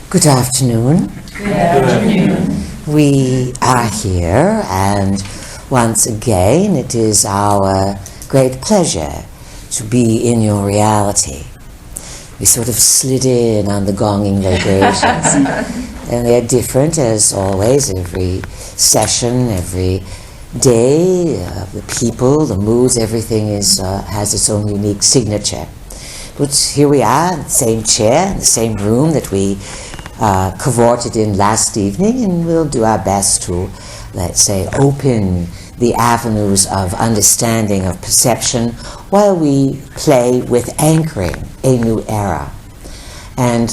Good afternoon. Good afternoon. We are here, and once again it is our great pleasure to be in your reality. We sort of slid in on the gonging vibrations, and they're different as always, every session, every day, the people, the moods, everything has its own unique signature. But here we are, in the same chair, in the same room that we cavorted in last evening, and we'll do our best to, let's say, open the avenues of understanding, of perception, while we play with anchoring a new era. And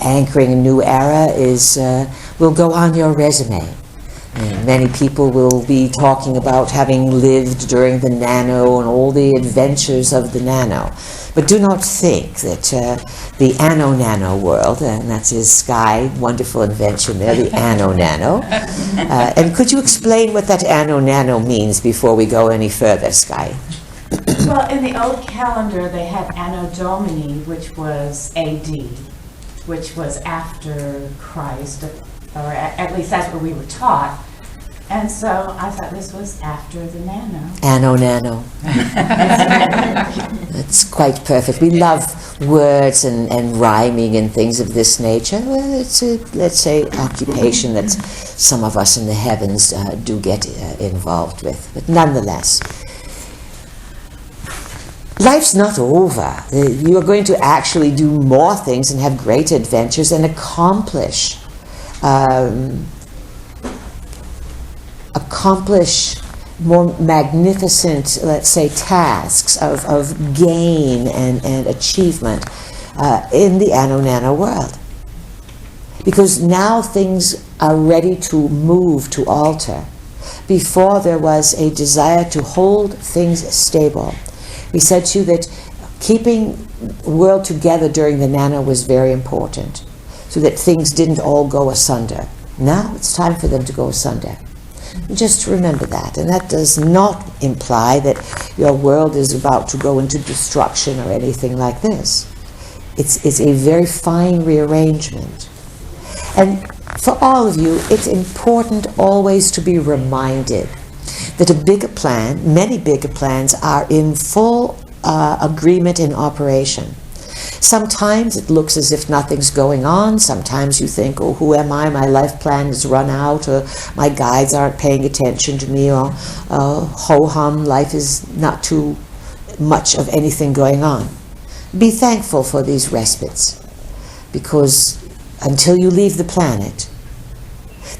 anchoring a new era will go on your resume. And many people will be talking about having lived during the nano and all the adventures of the nano. But do not think that the anno-nano world, and that's his Sky, wonderful invention there, the anno-nano. And could you explain what that anno-nano means before we go any further, Sky? Well, in the old calendar, they had Anno Domini, which was AD, which was after Christ, or at least that's what we were taught. And so I thought this was after the nano. Anno-nano. That's quite perfect. We love words and rhyming and things of this nature. Well, it's a, let's say, occupation that some of us in the heavens do get involved with. But nonetheless, life's not over. You are going to actually do more things and have great adventures and accomplish more magnificent, let's say, tasks of gain and achievement in the anno-nano world. Because now things are ready to move, to alter. Before there was a desire to hold things stable. We said to you that keeping the world together during the nano was very important, so that things didn't all go asunder. Now it's time for them to go asunder. Just remember that, and that does not imply that your world is about to go into destruction or anything like this. It's a very fine rearrangement. And for all of you, it's important always to be reminded that a bigger plan, many bigger plans, are in full agreement in operation. Sometimes it looks as if nothing's going on. Sometimes you think, oh, who am I? My life plan has run out, or my guides aren't paying attention to me, or ho-hum, life is not too much of anything going on. Be thankful for these respites, because until you leave the planet,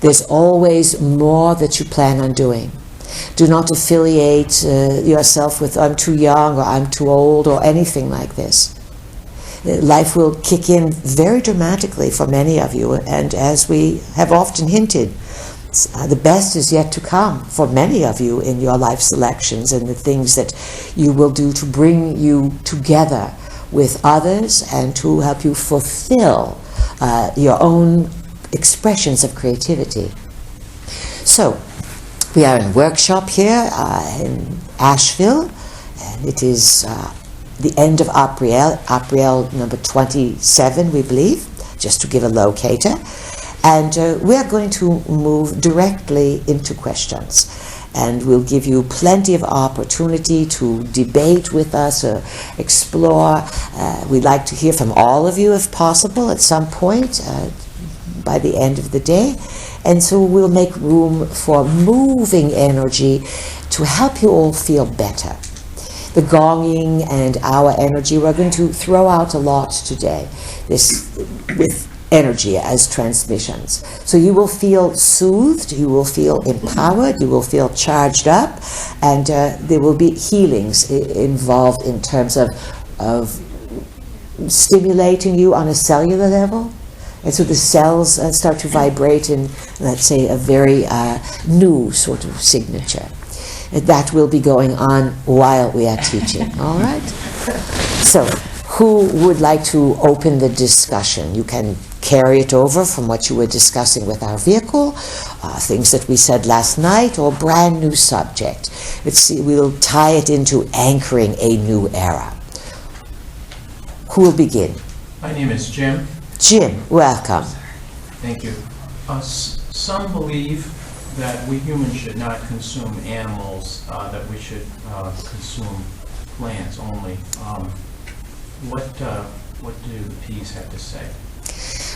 there's always more that you plan on doing. Do not affiliate yourself with I'm too young or I'm too old or anything like this. Life will kick in very dramatically for many of you, and as we have often hinted, the best is yet to come for many of you in your life selections and the things that you will do to bring you together with others and to help you fulfill your own expressions of creativity. So, we are in a workshop here in Asheville, and it is the end of Apriel number 27, we believe, just to give a locator. And we are going to move directly into questions. And we'll give you plenty of opportunity to debate with us or explore. We'd like to hear from all of you if possible at some point by the end of the day. And so we'll make room for moving energy to help you all feel better. The gonging and our energy, we're going to throw out a lot today, this with energy as transmissions. So you will feel soothed, you will feel empowered, you will feel charged up, and there will be healings involved in terms of stimulating you on a cellular level. And so the cells start to vibrate in, let's say, a very new sort of signature. That will be going on while we are teaching, all right? So, who would like to open the discussion? You can carry it over from what you were discussing with our vehicle, things that we said last night, or brand new subject. Let's see, we'll tie it into anchoring a new era. Who will begin? My name is Jim. Jim, welcome. Thank you. Some believe that we humans should not consume animals, that we should consume plants only. What do the P's have to say?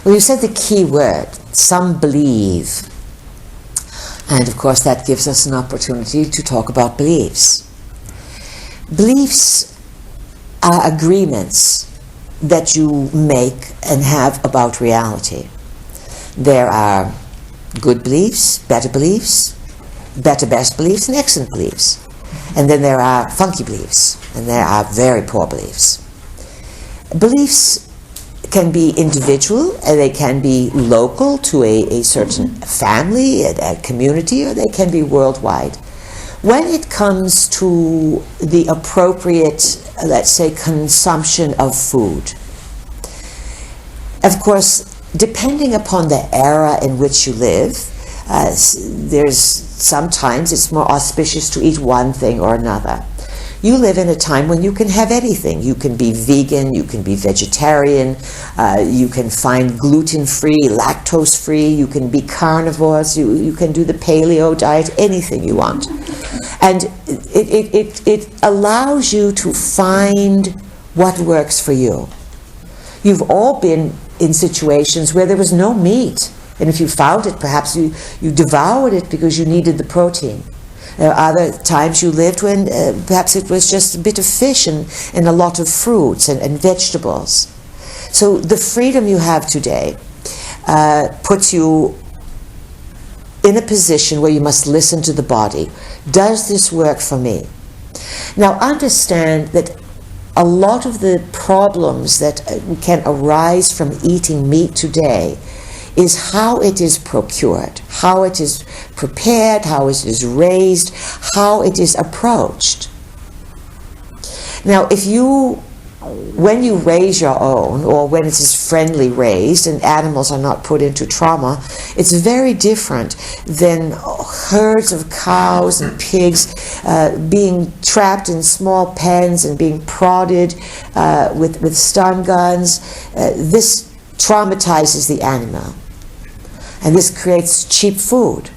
Well, you said the key word, some believe. And of course that gives us an opportunity to talk about beliefs. Beliefs are agreements that you make and have about reality. There are good beliefs, better beliefs, best beliefs, and excellent beliefs. And then there are funky beliefs, and there are very poor beliefs. Beliefs can be individual, and they can be local to a certain family, a community, or they can be worldwide. When it comes to the appropriate, let's say, consumption of food, of course, depending upon the era in which you live, sometimes it's more auspicious to eat one thing or another. You live in a time when you can have anything. You can be vegan, you can be vegetarian, you can find gluten-free, lactose-free, you can be carnivores, you can do the paleo diet, anything you want. And it allows you to find what works for you. You've all been in situations where there was no meat, and if you found it, perhaps you devoured it because you needed the protein. There are other times you lived when perhaps it was just a bit of fish and a lot of fruits and vegetables. So the freedom you have today puts you in a position where you must listen to the body. Does this work for me? Now understand that a lot of the problems that can arise from eating meat today is how it is procured, how it is prepared, how it is raised, how it is approached. Now, when you raise your own, or when it is friendly raised and animals are not put into trauma, it's very different than herds of cows and pigs being trapped in small pens and being prodded with stun guns. This traumatizes the animal. And this creates cheap food.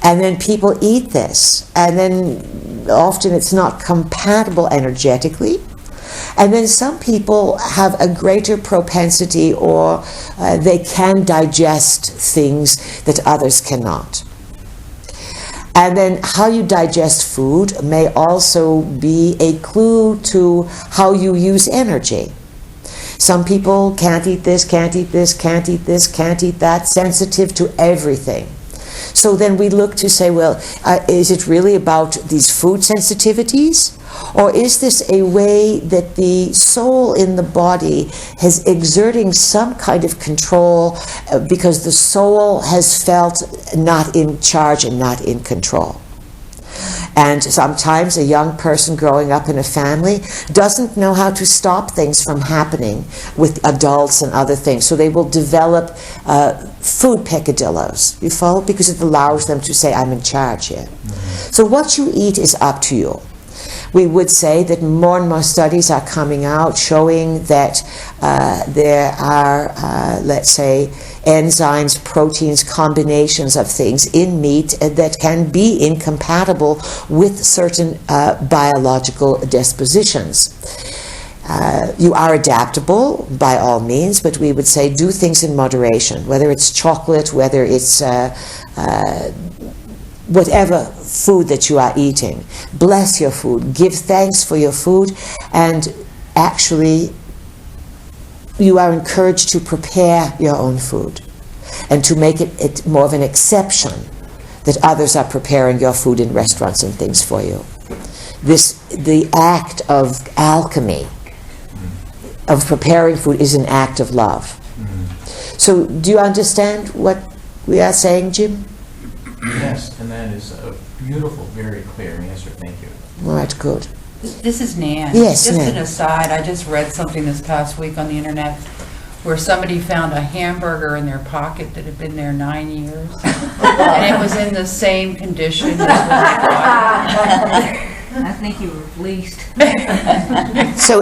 And then people eat this. And then often it's not compatible energetically. And then some people have a greater propensity, or they can digest things that others cannot. And then how you digest food may also be a clue to how you use energy. Some people can't eat this, can't eat this, can't eat this, can't eat that, sensitive to everything. So then we look to say, well, is it really about these food sensitivities? Or is this a way that the soul in the body is exerting some kind of control because the soul has felt not in charge and not in control? And sometimes a young person growing up in a family doesn't know how to stop things from happening with adults and other things. So they will develop food peccadillos, you follow? Because it allows them to say, I'm in charge here. Mm-hmm. So what you eat is up to you. We would say that more and more studies are coming out showing that there are, let's say, enzymes, proteins, combinations of things in meat that can be incompatible with certain biological dispositions. You are adaptable by all means, but we would say do things in moderation, whether it's chocolate, whether it's whatever food that you are eating. Bless your food, give thanks for your food, and actually you are encouraged to prepare your own food and to make it more of an exception that others are preparing your food in restaurants and things for you. The act of alchemy, of preparing food, is an act of love. So do you understand what we are saying, Jim? Yes, and that is a beautiful, very clear answer. Thank you. All right, good. This is Nan. Yes, just Nan. an aside, I just read something this past week on the internet where somebody found a hamburger in their pocket that had been there 9 years. And it was in the same condition as when they bought it. I think you were fleeced. So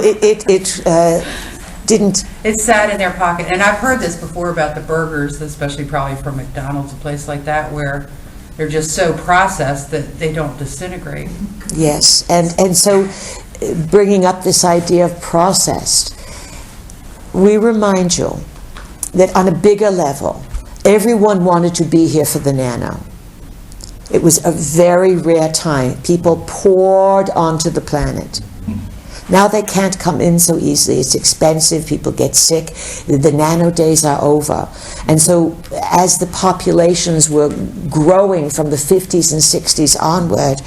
didn't. It sat in their pocket. And I've heard this before about the burgers, especially probably from McDonald's, a place like that, where they're just so processed that they don't disintegrate. Yes, and so bringing up this idea of processed, we remind you that on a bigger level, everyone wanted to be here for the nano. It was a very rare time. People poured onto the planet. Now they can't come in so easily. It's expensive. People get sick. The nano days are over. And so as the populations were growing from the 50s and 60s onward,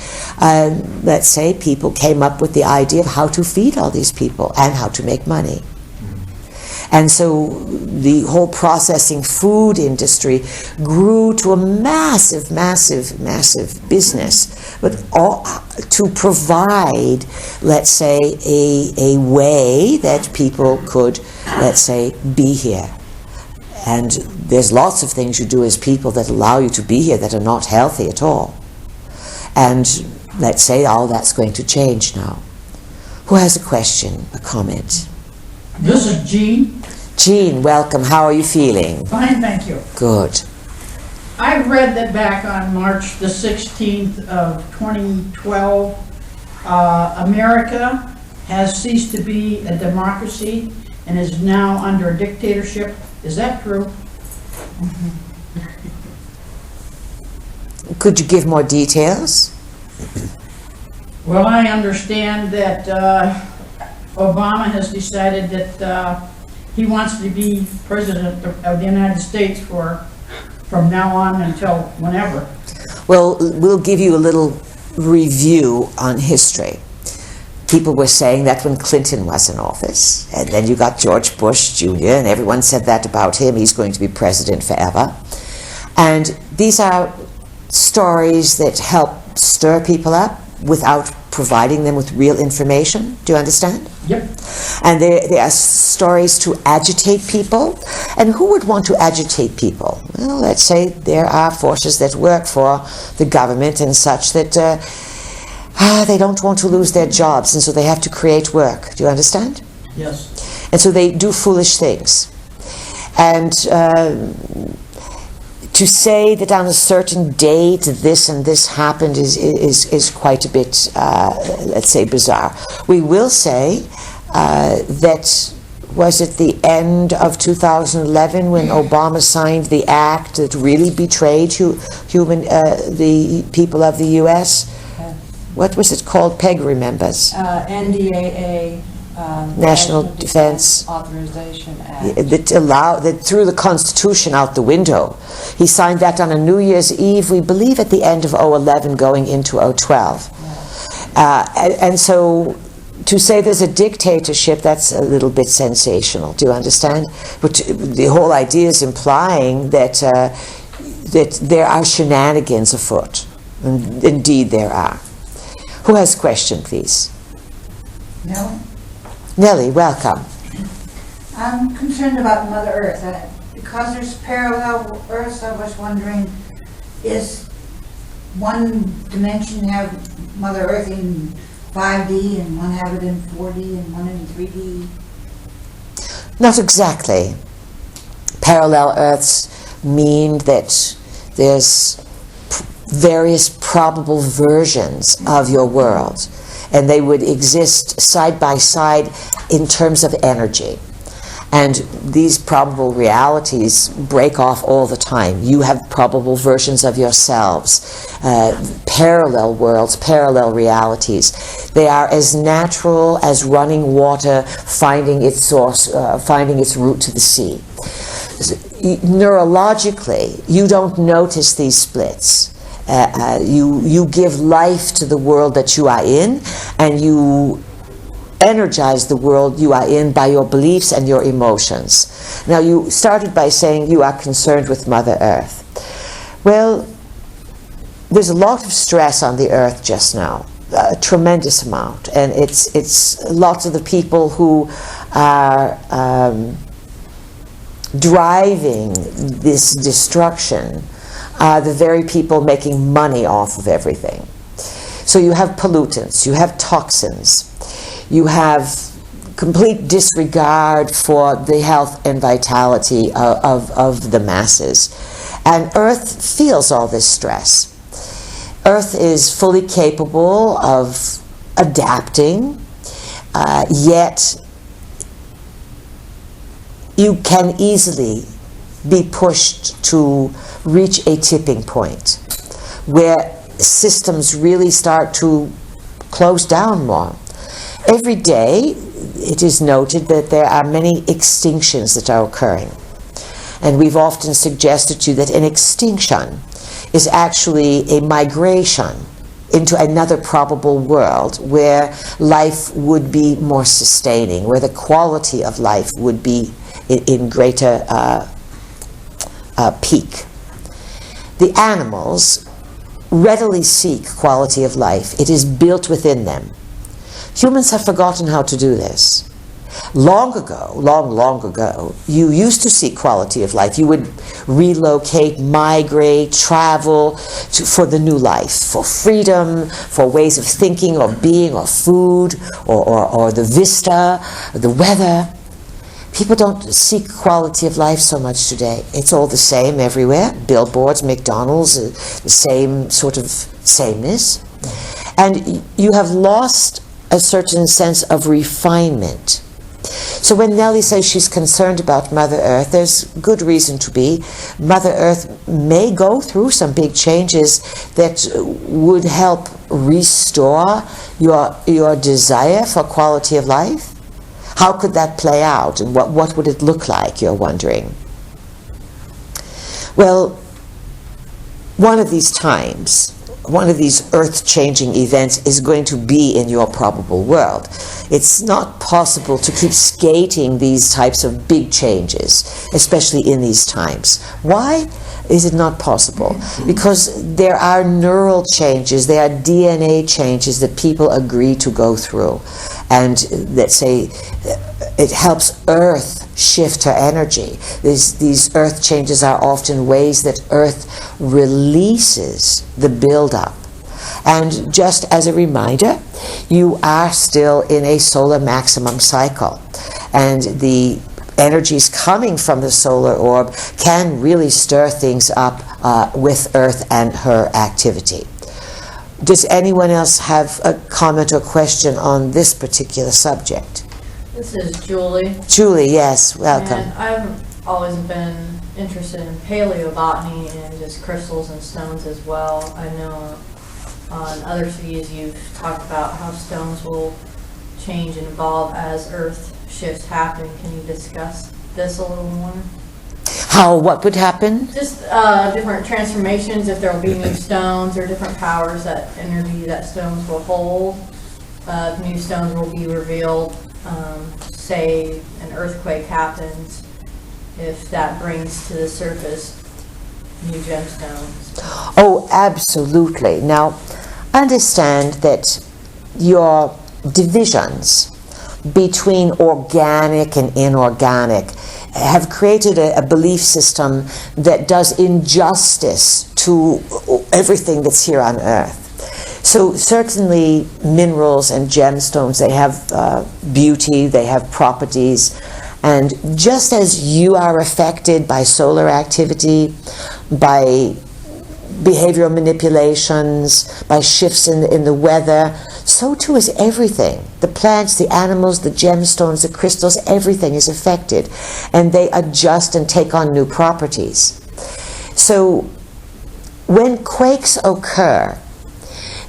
let's say people came up with the idea of how to feed all these people and how to make money. And so the whole processing food industry grew to a massive, massive, massive business, but all, to provide, let's say, a way that people could, let's say, be here. And there's lots of things you do as people that allow you to be here that are not healthy at all. And let's say all that's going to change now. Who has a question, a comment? This is Jean. Jean, welcome. How are you feeling? Fine, thank you. Good. I read that back on March the 16th of 2012, America has ceased to be a democracy and is now under a dictatorship. Is that true? Could you give more details? Well, I understand that Obama has decided that he wants to be president of the United States from now on until whenever. Well, we'll give you a little review on history. People were saying that when Clinton was in office, and then you got George Bush Jr., and everyone said that about him, he's going to be president forever. And these are stories that help stir people up without providing them with real information. Do you understand? Yep. And there are stories to agitate people. And who would want to agitate people? Well, let's say there are forces that work for the government and such that they don't want to lose their jobs, and so they have to create work. Do you understand? Yes. And so they do foolish things. And to say that on a certain date this and this happened is quite a bit, let's say, bizarre. We will say that, was it the end of 2011 when Obama signed the act that really betrayed the people of the U.S.? What was it called? Peg remembers. NDAA. National Defense Authorization Act. That threw the Constitution out the window. He signed that on a New Year's Eve, we believe at the end of 2011 going into 2012. And so to say there's a dictatorship, that's a little bit sensational. Do you understand? But the whole idea is implying that that there are shenanigans afoot. And indeed there are. Who has a question, please? No, Nellie, welcome. I'm concerned about Mother Earth. Because there's parallel Earths, I was wondering, is one dimension have Mother Earth in 5D and one have it in 4D and one in 3D? Not exactly. Parallel Earths mean that there's various probable versions of your world, and they would exist side by side in terms of energy. And these probable realities break off all the time. You have probable versions of yourselves, parallel worlds, parallel realities. They are as natural as running water finding its source, finding its route to the sea. Neurologically, you don't notice these splits. You give life to the world that you are in, and you energize the world you are in by your beliefs and your emotions. Now, you started by saying you are concerned with Mother Earth. Well, there's a lot of stress on the Earth just now, a tremendous amount, and it's lots of the people who are driving this destruction are the very people making money off of everything. So you have pollutants, you have toxins, you have complete disregard for the health and vitality of the masses. And Earth feels all this stress. Earth is fully capable of adapting, yet you can easily be pushed to reach a tipping point where systems really start to close down more. Every day, it is noted that there are many extinctions that are occurring. And we've often suggested to you that an extinction is actually a migration into another probable world where life would be more sustaining, where the quality of life would be in greater peak. The animals readily seek quality of life. It is built within them. Humans have forgotten how to do this. Long ago, you used to seek quality of life. You would relocate, migrate, travel for the new life, for freedom, for ways of thinking or being or food or the vista, the weather. People don't seek quality of life so much today. It's all the same everywhere. Billboards, McDonald's, the same sort of sameness. And you have lost a certain sense of refinement. So when Nellie says she's concerned about Mother Earth, there's good reason to be. Mother Earth may go through some big changes that would help restore your desire for quality of life. How could that play out, and what would it look like, you're wondering? Well, one of these times, one of these earth-changing events is going to be in your probable world. It's not possible to keep skating these types of big changes, especially in these times. Why is it not possible? Because there are neural changes, there are DNA changes that people agree to go through. And let's say it helps Earth shift her energy. These Earth changes are often ways that Earth releases the buildup. And just as a reminder, you are still in a solar maximum cycle. And the energies coming from the solar orb can really stir things up with Earth and her activity. Does anyone else have a comment or question on this particular subject? This is Julie. Julie, yes, welcome. And I've always been interested in paleobotany and just crystals and stones as well. I know on other videos you've talked about how stones will change and evolve as Earth shifts happen. Can you discuss this a little more? How, what would happen? Just different transformations, if there will be new stones or different powers, that energy that stones will hold. New stones will be revealed. Say an earthquake happens, if that brings to the surface new gemstones. Oh, absolutely. Now, understand that your divisions between organic and inorganic have created a belief system that does injustice to everything that's here on Earth. So certainly minerals and gemstones, they have beauty, they have properties, and just as you are affected by solar activity, by behavioral manipulations, by shifts in the weather, so too is everything. The plants, the animals, the gemstones, the crystals, everything is affected, and they adjust and take on new properties. So when quakes occur,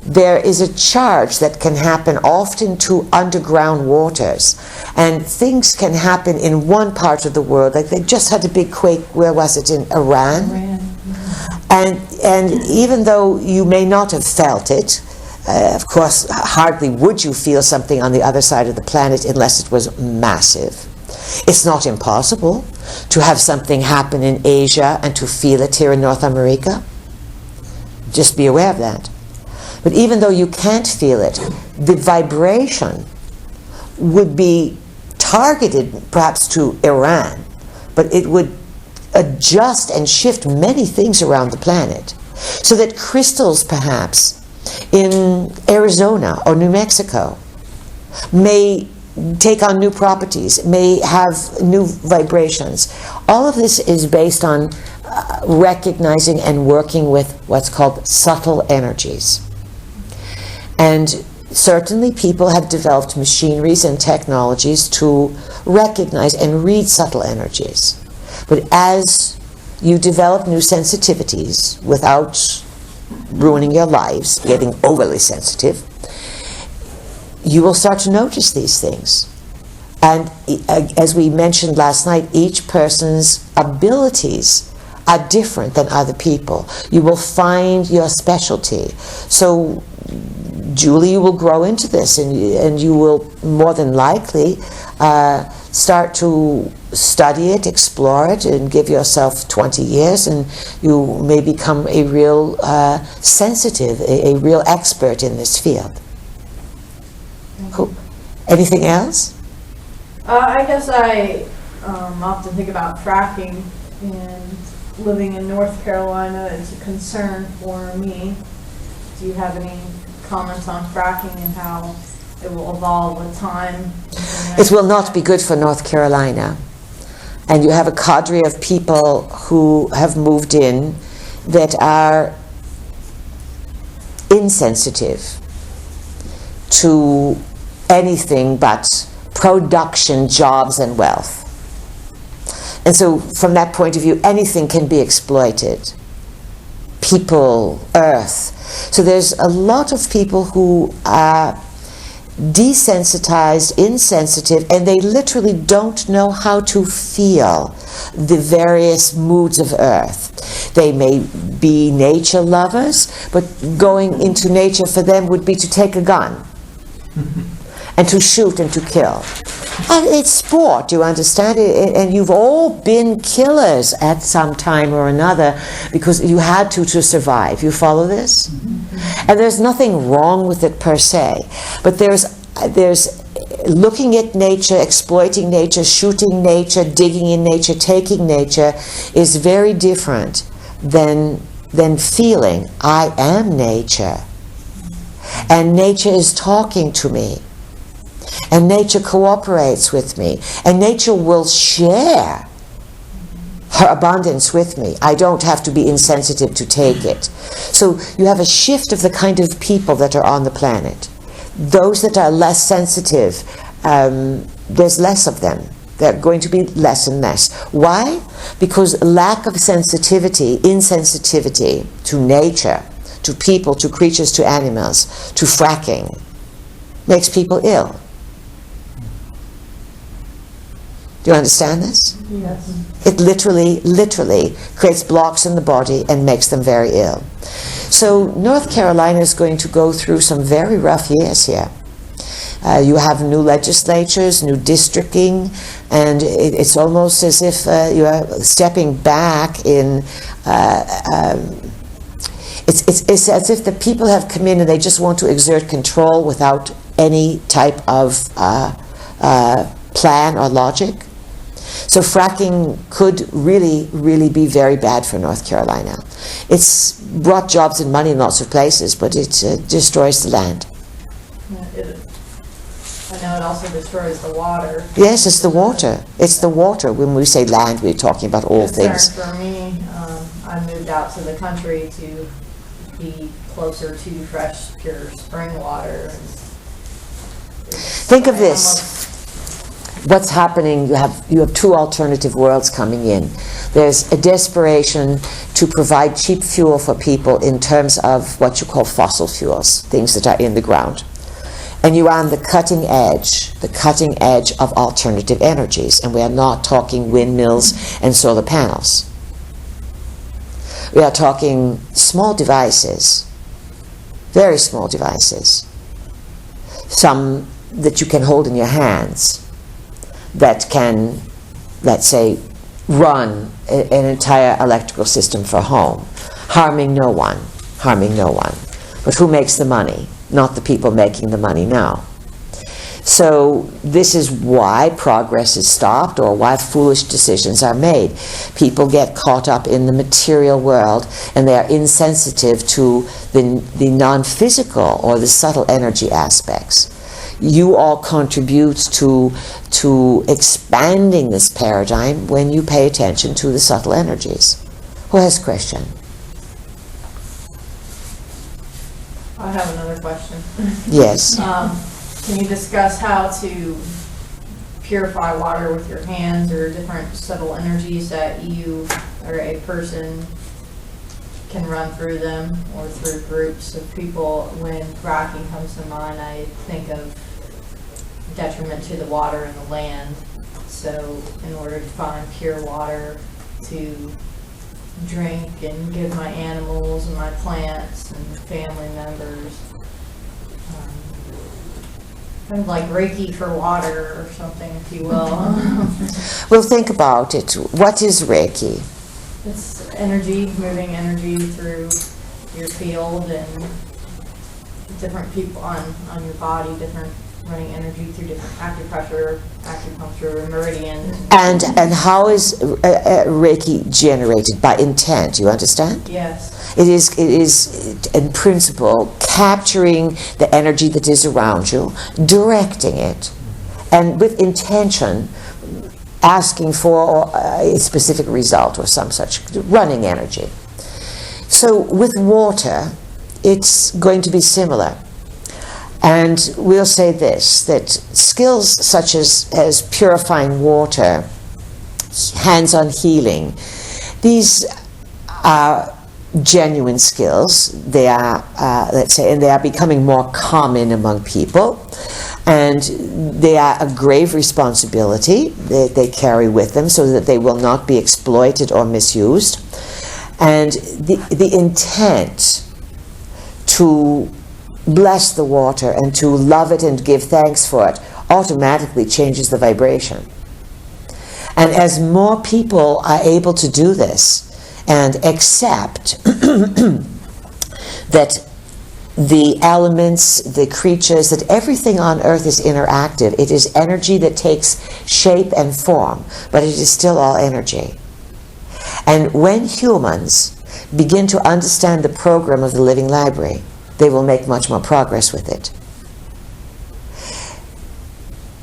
there is a charge that can happen often to underground waters, and things can happen in one part of the world. Like they just had a big quake, where was it, in Iran? And even though you may not have felt it, of course, hardly would you feel something on the other side of the planet unless it was massive. It's not impossible to have something happen in Asia and to feel it here in North America. Just be aware of that. But even though you can't feel it, the vibration would be targeted perhaps to Iran, but it would adjust and shift many things around the planet. So that crystals perhaps in Arizona or New Mexico may take on new properties, may have new vibrations. All of this is based on recognizing and working with what's called subtle energies. And certainly people have developed machineries and technologies to recognize and read subtle energies. But as you develop new sensitivities without ruining your lives, getting overly sensitive, you will start to notice these things. And as we mentioned last night, each person's abilities are different than other people. You will find your specialty. So Julie, you will grow into this, and you will more than likely start to study it, explore it, and give yourself 20 years, and you may become a real sensitive, a real expert in this field. Cool. Anything else? I guess I often think about fracking, and living in North Carolina is a concern for me. Do you have any comments on fracking and how it will evolve with time? It will not be good for North Carolina. And you have a cadre of people who have moved in that are insensitive to anything but production, jobs, and wealth. And so from that point of view, anything can be exploited. People, earth. So there's a lot of people who are desensitized, insensitive, and they literally don't know how to feel the various moods of earth. They may be nature lovers, but going into nature for them would be to take a gun and to shoot and to kill. And it's sport, you understand? And you've all been killers at some time or another because you had to survive. You follow this? And there's nothing wrong with it per se, but there's looking at nature, exploiting nature, shooting nature, digging in nature, taking nature is very different than feeling I am nature. And nature is talking to me. And nature cooperates with me. And nature will share her abundance with me. I don't have to be insensitive to take it. So you have a shift of the kind of people that are on the planet. Those that are less sensitive, there's less of them. They're going to be less and less. Why? Because lack of sensitivity, insensitivity to nature, to people, to creatures, to animals, to fracking, makes people ill. Do you understand this? Yes. It literally creates blocks in the body and makes them very ill. So North Carolina is going to go through some very rough years here. You have new legislatures, new districting, and it's almost as if you are stepping back in. It's as if the people have come in and they just want to exert control without any type of plan or logic. So fracking could really be very bad for North Carolina. It's brought jobs and money in lots of places, but it destroys the land. I know it also destroys the water. Yes, it's the water. It's the water. When we say land, we're talking about all things. For me, I moved out to the country to be closer to fresh, pure spring water. Think of this. What's happening, you have two alternative worlds coming in. There's a desperation to provide cheap fuel for people in terms of what you call fossil fuels, things that are in the ground. And you're on the cutting edge of alternative energies. And we are not talking windmills and solar panels. We are talking small devices, very small devices. Some that you can hold in your hands, that can, let's say, run an entire electrical system for home, harming no one. But who makes the money? Not the people making the money now. So this is why progress is stopped or why foolish decisions are made. People get caught up in the material world and they are insensitive to the non-physical or the subtle energy aspects. you all contribute to expanding this paradigm when you pay attention to the subtle energies. Who has a question? I have another question. Yes. Can you discuss how to purify water with your hands or different subtle energies that you or a person can run through them or through groups of people? When fracking comes to mind, I think of detriment to the water and the land. So in order to find pure water to drink and give my animals and my plants and family members, kind of like Reiki for water or something, if you will. Well, think about it. What is Reiki? It's energy, moving energy through your field and different people on your body, different running energy through different acupressure, acupuncture, meridians. And how is Reiki generated? By intent, you understand? Yes. It is in principle capturing the energy that is around you, directing it, and with intention asking for a specific result or some such running energy. So with water, it's going to be similar. And we'll say this, that skills such as purifying water, hands-on healing, these are genuine skills. They are, let's say, and they are becoming more common among people. And they are a grave responsibility that they carry with them so that they will not be exploited or misused. And the intent to bless the water and to love it and give thanks for it automatically changes the vibration. And as more people are able to do this and accept that the elements, the creatures, that everything on earth is interactive. It is energy that takes shape and form, but it is still all energy. And when humans begin to understand the program of the living library, they will make much more progress with it.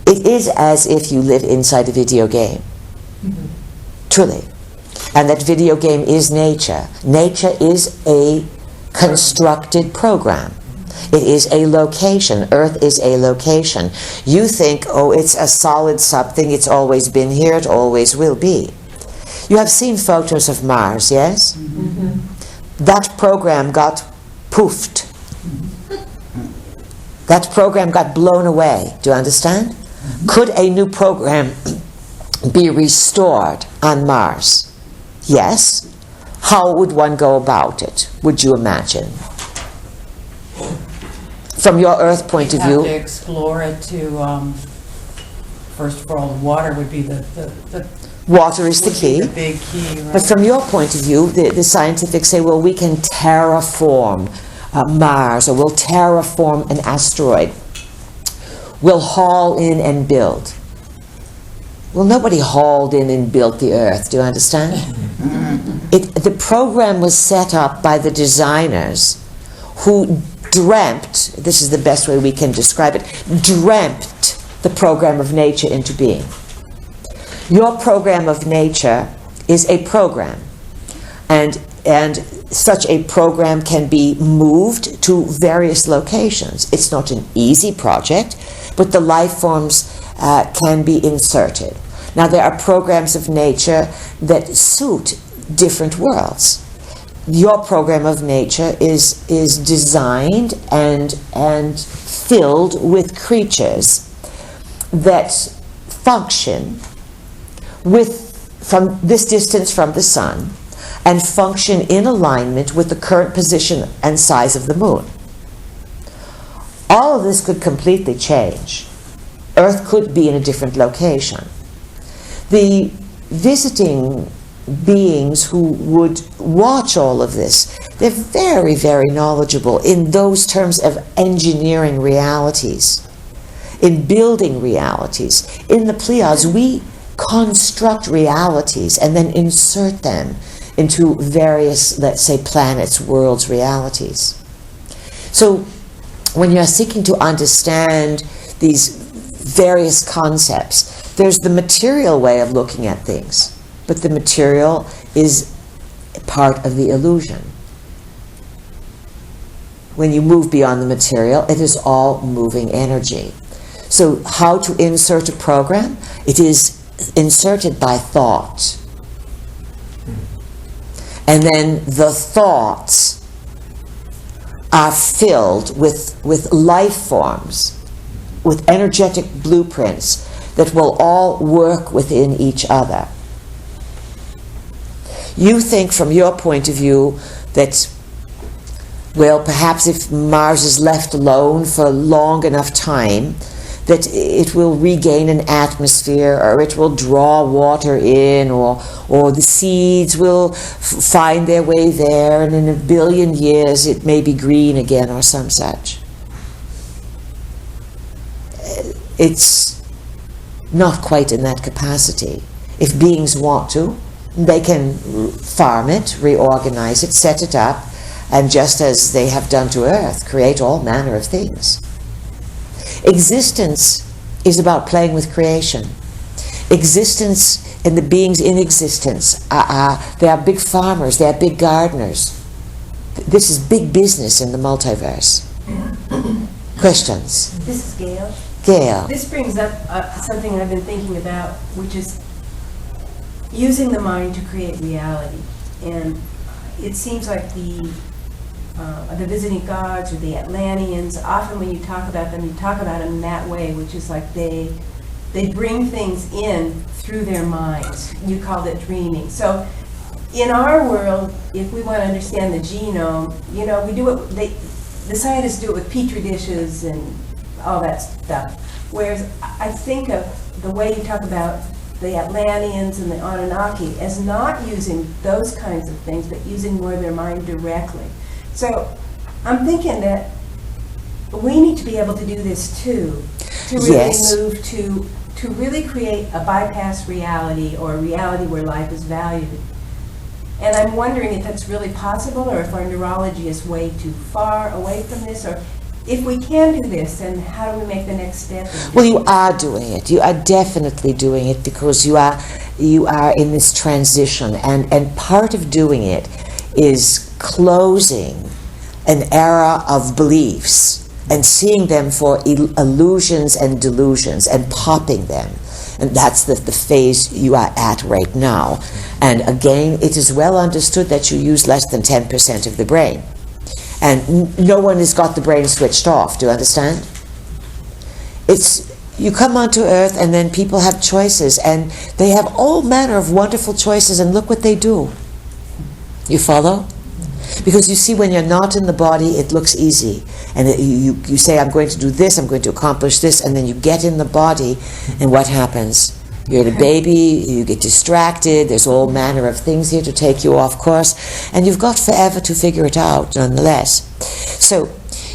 It is as if you live inside a video game. Truly. And that video game is nature. Nature is a constructed program. It is a location. Earth is a location. You think, oh, it's a solid something, it's always been here, it always will be. You have seen photos of Mars, yes? Mm-hmm. That program got poofed. That program got blown away. Do you understand? Mm-hmm. Could a new program be restored on Mars? Yes. How would one go about it, would you imagine? From your Earth point of view? You have to explore it to, first of all, water would be the water is the key. The big key, right? But from your point of view, the scientifics say, well, we can terraform Mars, or we'll terraform an asteroid. We'll haul in and build. Well, nobody hauled in and built the Earth, do you understand? The program was set up by the designers who dreamt, this is the best way we can describe it, dreamt the program of nature into being. Your program of nature is a program, and such a program can be moved to various locations. It's not an easy project, but the life forms can be inserted. Now, there are programs of nature that suit different worlds. Your program of nature is designed and filled with creatures that function from this distance from the sun and function in alignment with the current position and size of the moon. All of this could completely change. Earth could be in a different location. The visiting beings who would watch all of this, they're very, very knowledgeable in those terms of engineering realities, in building realities. In the Pleiades, we construct realities and then insert them into various, let's say, planets, worlds, realities. So when you're seeking to understand these various concepts. There's the material way of looking at things, but the material is part of the illusion. When you move beyond the material, it is all moving energy. So how to insert a program? It is inserted by thought. And then the thoughts are filled with life forms, with energetic blueprints that will all work within each other. You think from your point of view that, well, perhaps if Mars is left alone for long enough time, that it will regain an atmosphere, or it will draw water in, or the seeds will find their way there, and in 1 billion years it may be green again, or some such. It's not quite in that capacity. If beings want to, they can farm it, reorganize it, set it up, and just as they have done to Earth, create all manner of things. Existence is about playing with creation. Existence and the beings in existence, they are big farmers, they are big gardeners. This is big business in the multiverse. Questions? This is Gail. Gail. This brings up something I've been thinking about, which is using the mind to create reality. And it seems like the visiting gods or the Atlanteans, often when you talk about them, you talk about them in that way, which is like they bring things in through their minds. You called it dreaming. So in our world, if we want to understand the genome, we do it, the scientists do it with petri dishes and all that stuff. Whereas I think of the way you talk about the Atlanteans and the Anunnaki as not using those kinds of things, but using more of their mind directly. So I'm thinking that we need to be able to do this too, to really Yes. move to really create a bypass reality, or a reality where life is valued. And I'm wondering if that's really possible, or if our neurology is way too far away from this, or if we can do this, then how do we make the next step? Well, you are doing it. You are definitely doing it, because you are in this transition, and part of doing it is closing an era of beliefs and seeing them for illusions and delusions and popping them. And that's the phase you are at right now. And again, it is well understood that you use less than 10% of the brain. And no one has got the brain switched off. Do you understand? You come onto Earth, and then people have choices, and they have all manner of wonderful choices, and look what they do. You follow? Because you see, when you're not in the body, it looks easy. And you say, I'm going to do this, I'm going to accomplish this, and then you get in the body, and what happens? You're a baby, you get distracted, there's all manner of things here to take you off course, and you've got forever to figure it out, nonetheless. So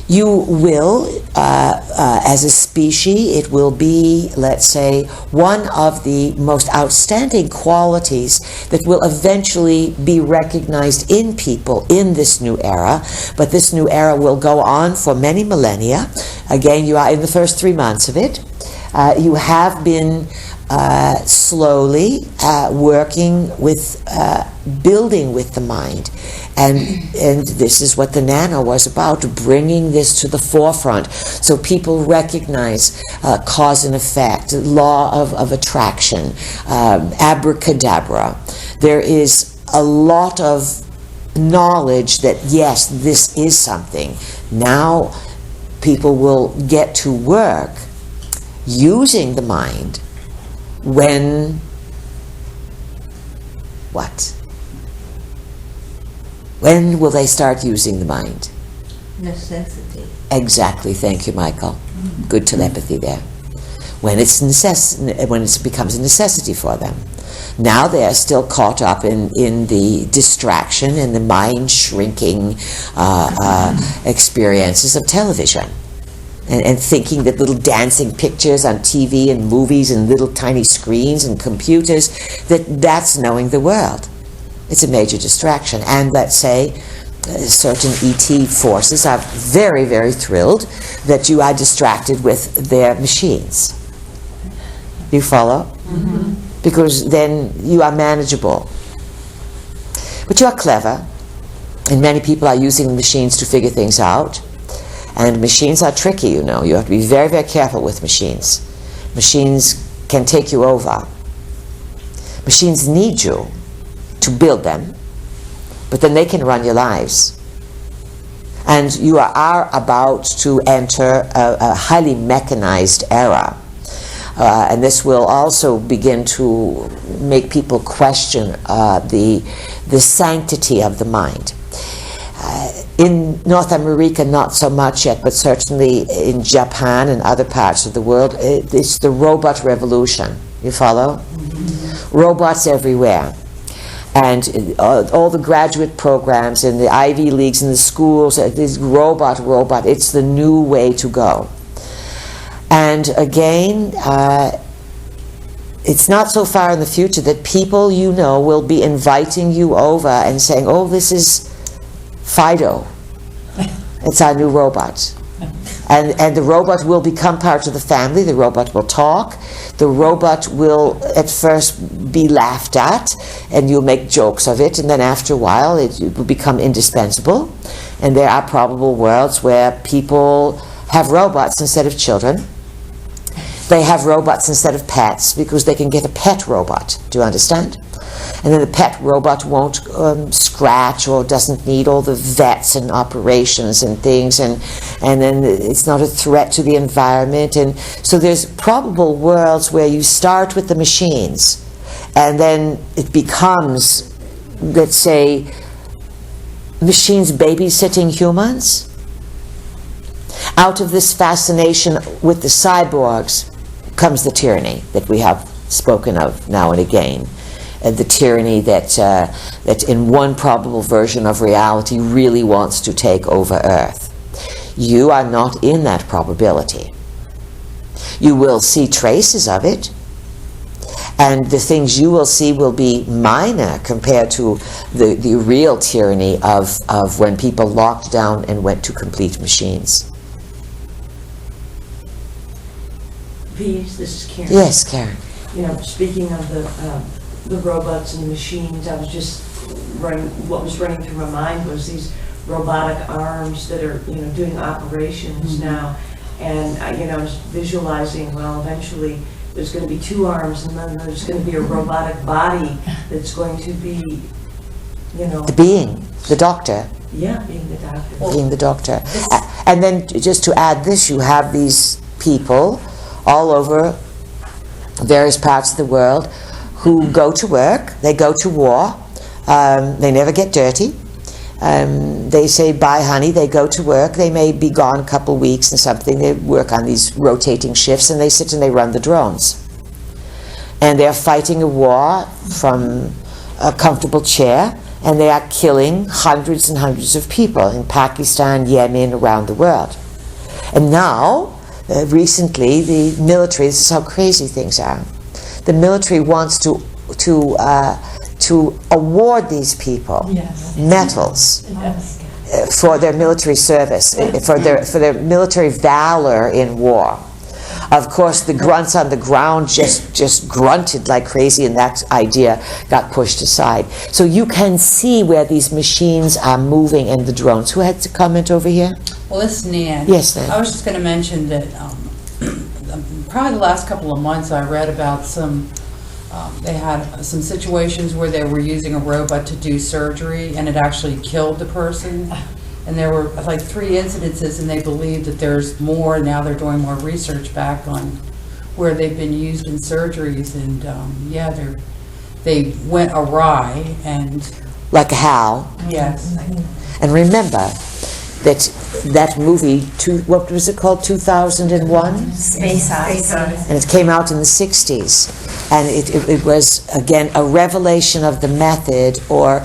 you will, as a species, it will be, let's say, one of the most outstanding qualities that will eventually be recognized in people in this new era. But this new era will go on for many millennia. Again, you are in the first 3 months of it. You have been slowly working with building with the mind, and this is what the nano was about, bringing this to the forefront so people recognize cause and effect, law of attraction, abracadabra. There is a lot of knowledge that yes, this is something. Now people will get to work using the mind. When what? When will they start using the mind? Necessity. Exactly. Thank you, Michael. Good telepathy there. When it becomes a necessity for them. Now they are still caught up in the distraction and the mind shrinking experiences of television. And thinking that little dancing pictures on TV and movies and little tiny screens and computers, that's knowing the world. It's a major distraction. And let's say certain ET forces are very, very thrilled that you are distracted with their machines. You follow? Mm-hmm. Because then you are manageable. But you are clever, and many people are using machines to figure things out. And machines are tricky, you know. You have to be very, very careful with machines. Machines can take you over. Machines need you to build them, but then they can run your lives. And you are about to enter a highly mechanized era. And this will also begin to make people question the sanctity of the mind. In North America, not so much yet, but certainly in Japan and other parts of the world, it's the robot revolution. You follow? Mm-hmm. Robots everywhere. And all the graduate programs in the Ivy Leagues and the schools, this robot, it's the new way to go. And again, it's not so far in the future that people you know will be inviting you over and saying, oh, this is Fido. It's our new robot. And the robot will become part of the family. The robot will talk. The robot will at first be laughed at, and you'll make jokes of it, and then after a while it will become indispensable. And there are probable worlds where people have robots instead of children. They have robots instead of pets because they can get a pet robot. Do you understand? And then the pet robot won't scratch or doesn't need all the vets and operations and things, and then it's not a threat to the environment. And so there's probable worlds where you start with the machines, and then it becomes, let's say, machines babysitting humans. Out of this fascination with the cyborgs comes the tyranny that we have spoken of now and again. The tyranny that in one probable version of reality really wants to take over Earth. You are not in that probability. You will see traces of it, and the things you will see will be minor compared to the real tyranny of when people locked down and went to complete machines. This is Karen. Yes, Karen. You know, speaking of the robots and the machines, I was just what was running through my mind was these robotic arms that are, you know, doing operations now. And, you know, I was visualizing, well, eventually there's going to be two arms, and then there's going to be a robotic body that's going to be, you know... The doctor. Yeah, being the doctor. Being the doctor. And then just to add this, you have these people all over various parts of the world who go to work, they go to war, they never get dirty. They say, bye honey, they go to work, they may be gone a couple weeks and something, they work on these rotating shifts, and they sit and they run the drones. And they're fighting a war from a comfortable chair, and they are killing hundreds and hundreds of people in Pakistan, Yemen, around the world. And now, recently, the military, this is how crazy things are, the military wants to award these people medals for their military service, for their military valor in war. Of course, the grunts on the ground just grunted like crazy, and that idea got pushed aside. So you can see where these machines are moving, and the drones. Who had to comment over here? Well, this is Nan. Yes, Nan. I was just going to mention that probably the last couple of months I read about they had some situations where they were using a robot to do surgery, and it actually killed the person. And there were like 3 incidences, and they believe that there's more. Now they're doing more research back on where they've been used in surgeries, and they went awry. And like how? Yes. And remember that movie, what was it called, 2001? Space Ison. And it came out in the 60s. And it was, again, a revelation of the method, or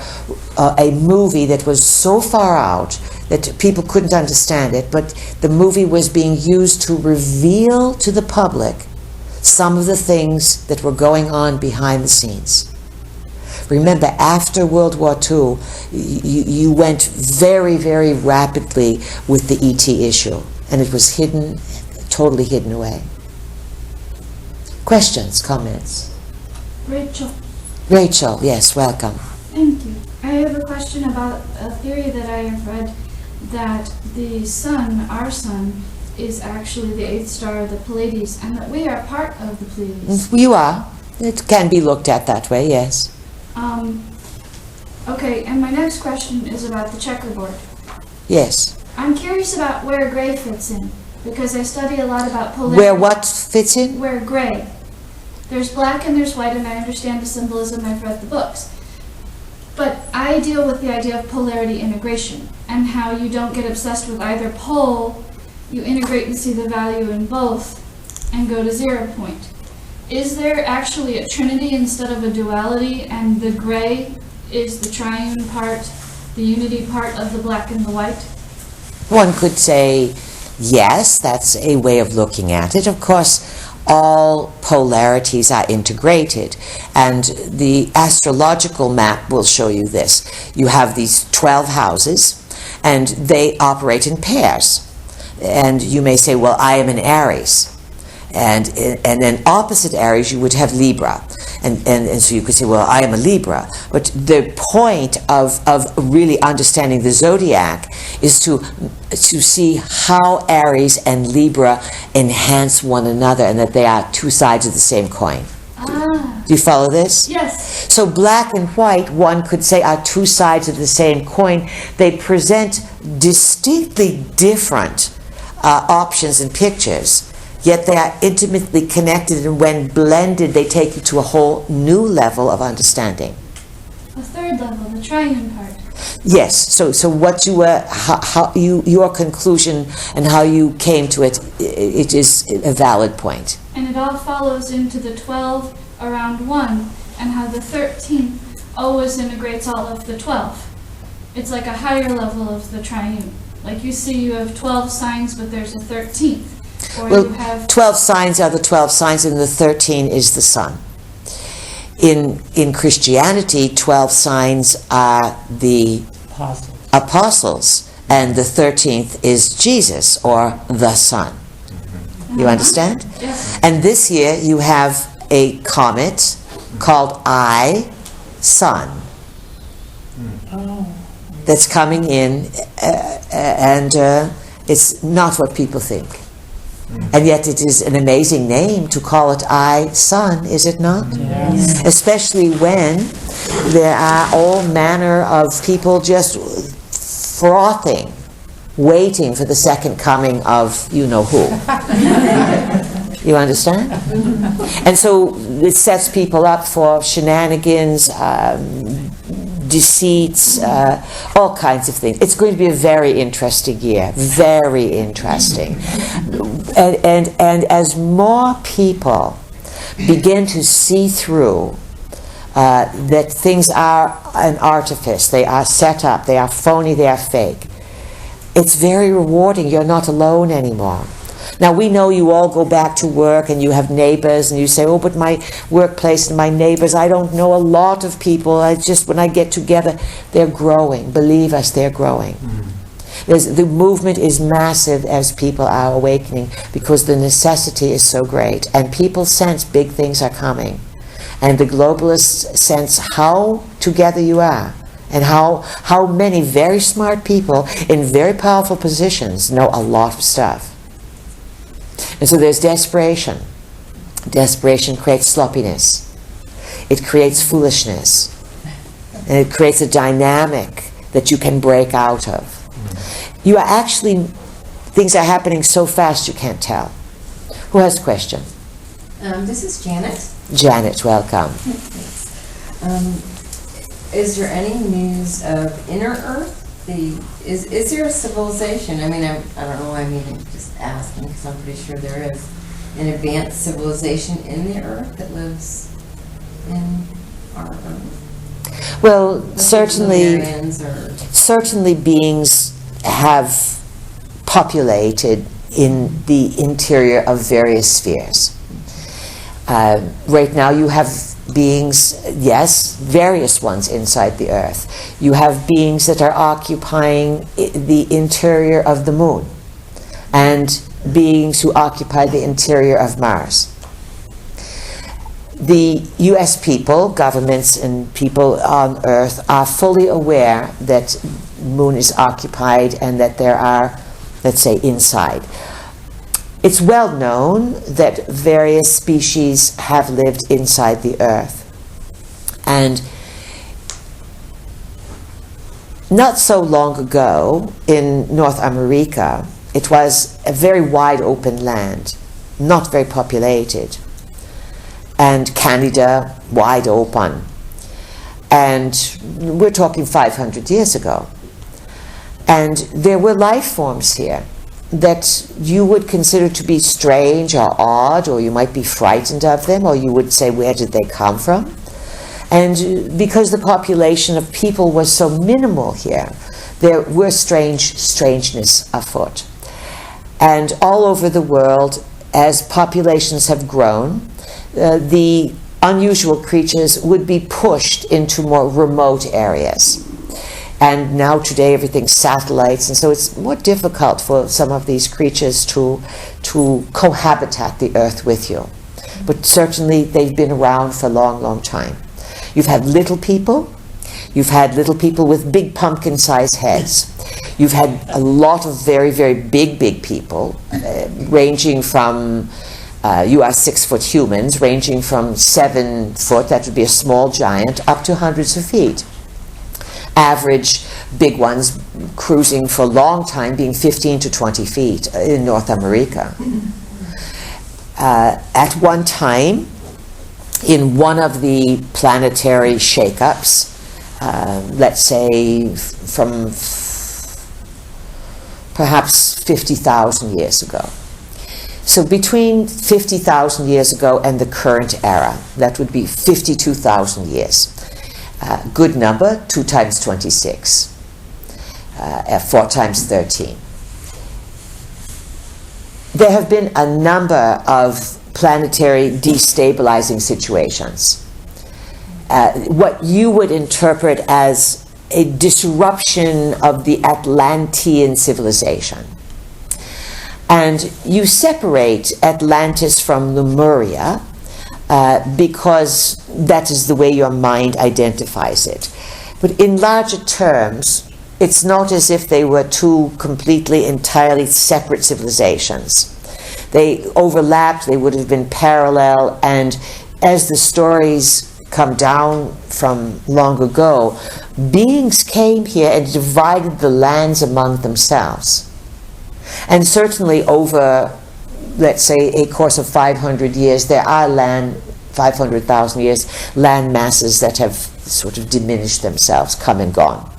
a movie that was so far out that people couldn't understand it, but the movie was being used to reveal to the public some of the things that were going on behind the scenes. Remember, after World War II, you went very, very rapidly with the ET issue, and it was hidden, totally hidden away. Questions, comments? Rachel, Yes, welcome. thank you. I have a question about a theory that I have read, that the sun, our sun, is actually the 8th star of the Pleiades, and that we are part of the Pleiades. You are. It can be looked at that way, yes. Okay, and my next question is about the checkerboard. Yes. I'm curious about where gray fits in, because I study a lot about polarity. Where what fits in? Where gray. There's black and there's white, and I understand the symbolism, I've read the books. But I deal with the idea of polarity integration, and how you don't get obsessed with either pole, you integrate and see the value in both, and go to 0 point. Is there actually a trinity instead of a duality, and the gray is the triune part, the unity part of the black and the white? One could say, yes, that's a way of looking at it. Of course, all polarities are integrated, and the astrological map will show you this. You have these 12 houses, and they operate in pairs. And you may say, well, I am an Aries. And then opposite Aries, you would have Libra. And so you could say, well, I am a Libra. But the point of really understanding the zodiac is to see how Aries and Libra enhance one another, and that they are two sides of the same coin. Ah. Do you follow this? Yes. So black and white, one could say, are two sides of the same coin. They present distinctly different options and pictures, yet they are intimately connected, and when blended, they take you to a whole new level of understanding. A third level, the triune part. Yes. So what you were, how your conclusion and how you came to it, it is a valid point. And it all follows into the 12 around 1, and how the 13th always integrates all of the 12. It's like a higher level of the triune. Like you see, you have 12 signs, but there's a 13th. Or Well, you have 12 signs are the 12 signs, and the 13 is the sun. In Christianity, 12 signs are the apostles, and the 13th is Jesus, or the Son. You understand? Yes. And this year you have a comet called Ison that's coming in, and it's not what people think. And yet it is an amazing name to call it Ison, is it not? Yes. Especially when there are all manner of people just frothing, waiting for the second coming of you-know-who. You understand? And so it sets people up for shenanigans, deceits, all kinds of things. It's going to be a very interesting year, very interesting. And as more people begin to see through that things are an artifice, they are set up, they are phony, they are fake, it's very rewarding. You're not alone anymore. Now, we know you all go back to work and you have neighbors, and you say, oh, but my workplace and my neighbors, I don't know a lot of people. I just, when I get together, they're growing. Believe us, they're growing. The movement is massive as people are awakening, because the necessity is so great. And people sense big things are coming. And the globalists sense how together you are, and how many very smart people in very powerful positions know a lot of stuff. And so there's desperation. Desperation creates sloppiness. It creates foolishness. And it creates a dynamic that you can break out of. You are actually, things are happening so fast you can't tell. Who has a question? This is Janet. Janet, welcome. Is there any news of inner Earth? Is there a civilization? I mean, I don't know why I'm even just asking, because I'm pretty sure there is an advanced civilization in the Earth that lives in our Earth. Well, The certainly Lemurians or certainly beings have populated in the interior of various spheres. Right now you have beings, yes, various ones inside the Earth. You have beings that are occupying the interior of the Moon, and beings who occupy the interior of Mars. The US people, governments and people on Earth are fully aware that Moon is occupied and that there are, let's say, inside. It's well known that various species have lived inside the Earth. And not so long ago in North America, it was a very wide open land, not very populated. And Canada, wide open. And we're talking 500 years ago. And there were life forms here that you would consider to be strange or odd, or you might be frightened of them, or you would say, where did they come from? And because the population of people was so minimal here, there were strangeness afoot. And all over the world, as populations have grown, the unusual creatures would be pushed into more remote areas. And now today everything's satellites, and so it's more difficult for some of these creatures to cohabitate the Earth with you. But certainly they've been around for a long, long time. You've had little people. You've had little people with big pumpkin-sized heads. You've had a lot of very, very big people, ranging from you are 6-foot humans, ranging from 7 foot, that would be a small giant, up to hundreds of feet. Average big ones cruising for a long time being 15 to 20 feet in North America. At one time, in one of the planetary shakeups, let's say from perhaps 50,000 years ago. So between 50,000 years ago and the current era, that would be 52,000 years. Good number, 2 times 26, 4 times 13. There have been a number of planetary destabilizing situations. What you would interpret as a disruption of the Atlantean civilization. And you separate Atlantis from Lemuria because that is the way your mind identifies it. But in larger terms, it's not as if they were two completely, entirely separate civilizations. They overlapped, they would have been parallel, and as the stories come down from long ago, beings came here and divided the lands among themselves. And certainly over, let's say, a course of 500 years, there are 500,000 years, land masses that have sort of diminished themselves, come and gone.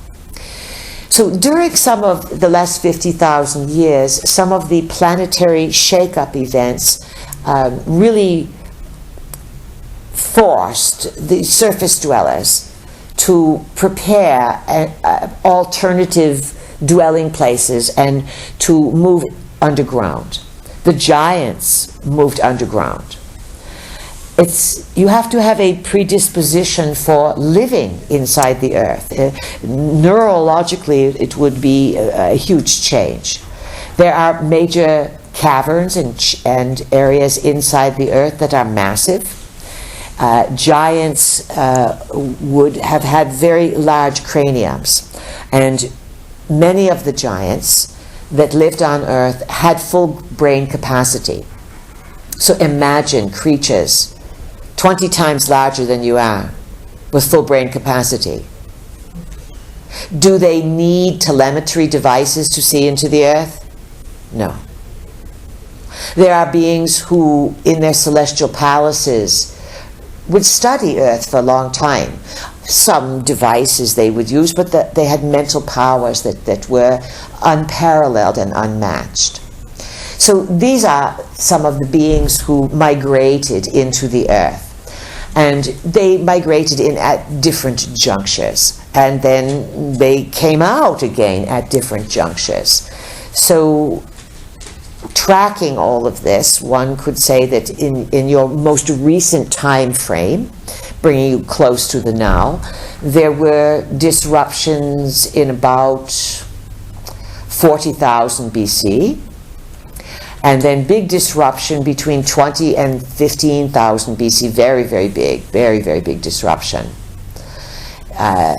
So during some of the last 50,000 years, some of the planetary shake-up events really forced the surface dwellers to prepare alternative dwelling places and to move underground. The giants moved underground. You have to have a predisposition for living inside the Earth. Neurologically, it would be a huge change. There are major caverns and areas inside the Earth that are massive. Giants would have had very large craniums, and many of the giants that lived on Earth had full brain capacity. So imagine creatures 20 times larger than you are with full brain capacity. Do they need telemetry devices to see into the Earth? No. There are beings who, in their celestial palaces, would study Earth for a long time. Some devices they would use, but they had mental powers that were unparalleled and unmatched. So these are some of the beings who migrated into the Earth. And they migrated in at different junctures. And then they came out again at different junctures. So tracking all of this, one could say that in your most recent time frame, bringing you close to the now. There were disruptions in about 40,000 BC, and then big disruption between 20 and 15,000 BC, very, very big disruption. And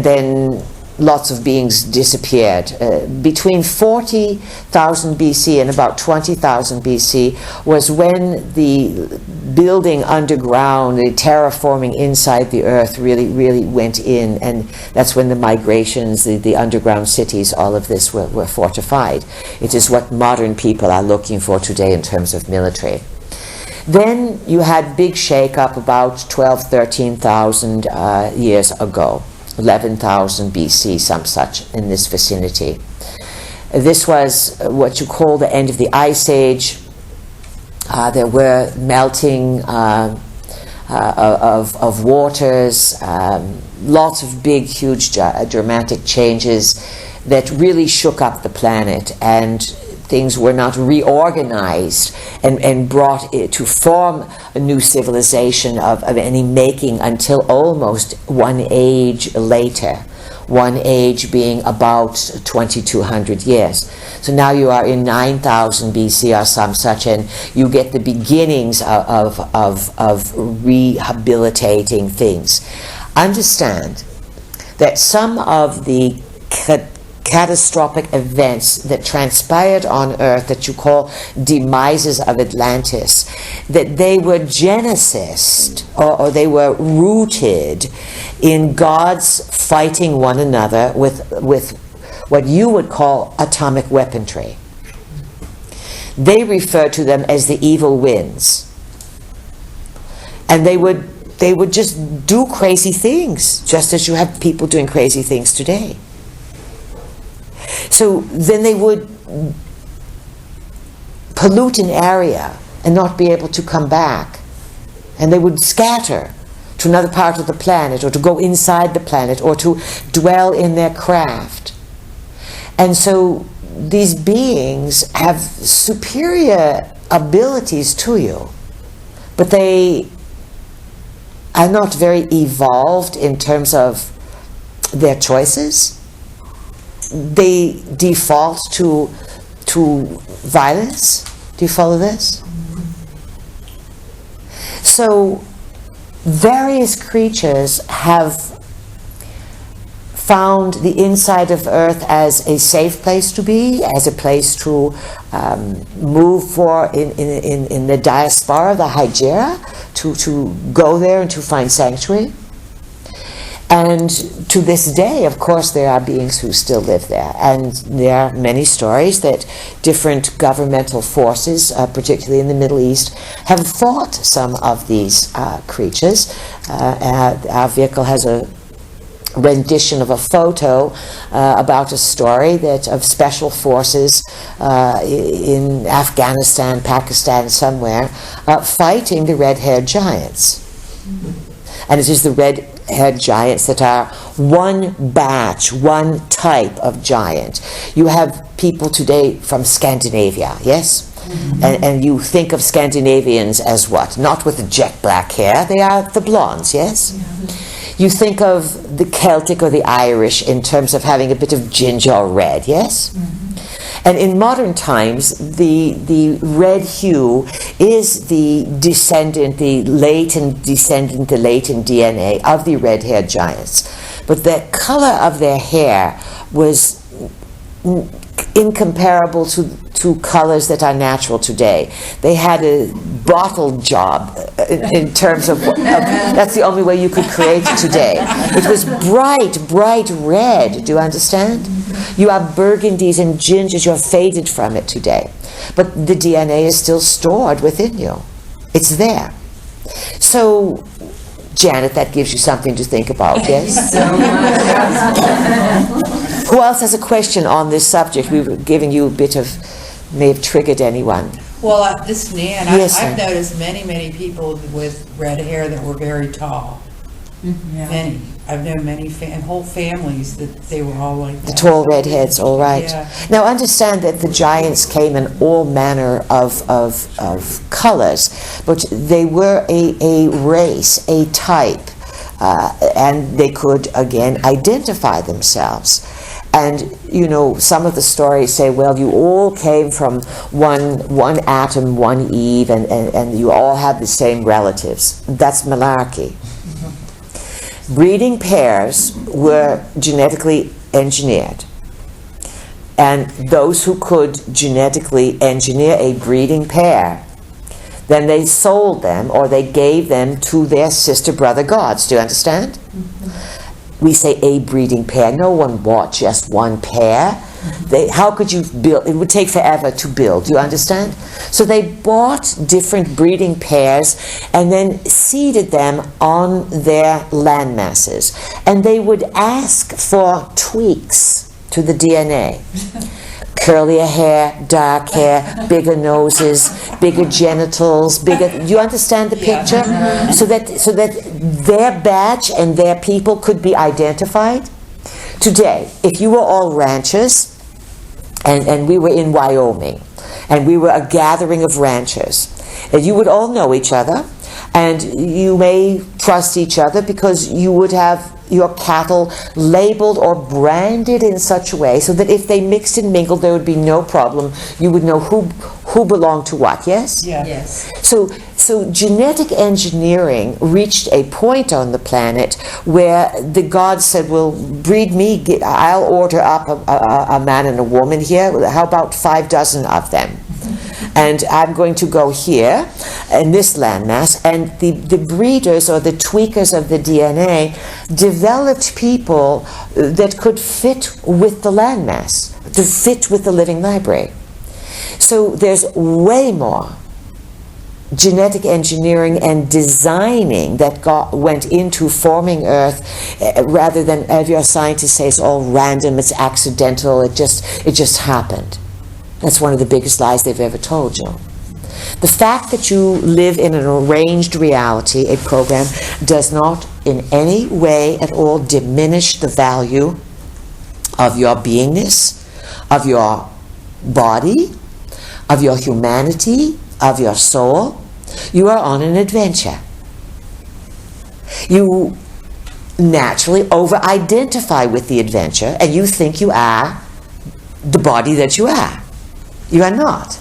then lots of beings disappeared. Between 40,000 BC and about 20,000 BC was when the building underground, the terraforming inside the earth really went in, and that's when the migrations, the underground cities, all of this were fortified. It is what modern people are looking for today in terms of military. Then you had big shake-up about 12,000, 13,000 years ago. 11,000 BC, some such, in this vicinity. This was what you call the end of the Ice Age. There were melting of waters, lots of big, huge, dramatic changes that really shook up the planet, and things were not reorganized and brought it to form a new civilization of any making until almost one age later, one age being about 2,200 years. So now you are in 9,000 BC or some such, and you get the beginnings of rehabilitating things. Understand that some of the catastrophic events that transpired on Earth that you call demises of Atlantis, that they were genesised, or they were rooted in gods fighting one another with what you would call atomic weaponry. They refer to them as the evil winds. And they would just do crazy things, just as you have people doing crazy things today. So then they would pollute an area and not be able to come back. And they would scatter to another part of the planet, or to go inside the planet, or to dwell in their craft. And so these beings have superior abilities to you, but they are not very evolved in terms of their choices. They default to violence. Do you follow this? So various creatures have found the inside of Earth as a safe place to be, as a place to move for in the diaspora, the Hygeia, to go there and to find sanctuary. And to this day, of course, there are beings who still live there. And there are many stories that different governmental forces, particularly in the Middle East, have fought some of these creatures. Our vehicle has a rendition of a photo about a story that of special forces in Afghanistan, Pakistan, somewhere, fighting the red-haired giants. And it is the red-haired giants that are one batch, one type of giant. You have people today from Scandinavia, yes? Mm-hmm. And you think of Scandinavians as what? Not with the jet black hair, they are the blondes, yes? Yeah. You think of the Celtic or the Irish in terms of having a bit of ginger or red, yes? Mm-hmm. And in modern times, the red hue is the descendant, the latent descendant, the latent DNA of the red-haired giants. But the color of their hair was incomparable to colors that are natural today. They had a bottle job in terms of that's the only way you could create it today. It was bright red. Do you understand? You have burgundies and gingers. You have faded from it today. But the DNA is still stored within you. It's there. So, Janet, that gives you something to think about, yes? Who else has a question on this subject? We were giving you a bit of, may have triggered anyone. Well, this Nan, Yes, I've sir. noticed many people with red hair that were very tall. Yeah. Many. I've known many, and whole families that they were all like that. The tall redheads, all right. Yeah. Now understand that the giants came in all manner of colors, but they were a race, a type, and they could, again, identify themselves. And, you know, some of the stories say, well, you all came from one Adam, one Eve, and you all have the same relatives. That's malarkey. Breeding pairs were genetically engineered. And those who could genetically engineer a breeding pair, then they sold them or they gave them to their sister brother gods. Do you understand? We say a breeding pair. No one bought just one pair. How could you build? It would take forever to build. Do you understand? So they bought different breeding pairs and then seeded them on their land masses. And they would ask for tweaks to the DNA. Curlier hair, dark hair, bigger noses, bigger genitals, bigger. Do you understand the picture? So that their batch and their people could be identified. Today, if you were all ranchers, and we were in Wyoming, and we were a gathering of ranchers, and you would all know each other, and you may trust each other because you would have your cattle labeled or branded in such a way so that if they mixed and mingled, there would be no problem. You would know who belonged to what, yes? Yeah. Yes. So genetic engineering reached a point on the planet where the gods said, well, breed me, I'll order up a man and a woman here. How about 6 of them? And I'm going to go here in this landmass, and the breeders or the tweakers of the DNA developed people that could fit with the landmass, to fit with the living library. So there's way more genetic engineering and designing that went into forming Earth, rather than have your scientists say it's all random, it's accidental, it just happened. That's one of the biggest lies they've ever told you. The fact that you live in an arranged reality, a program, does not in any way at all diminish the value of your beingness, of your body, of your humanity, of your soul. You are on an adventure. You naturally over-identify with the adventure, and you think you are the body that you are. You are not.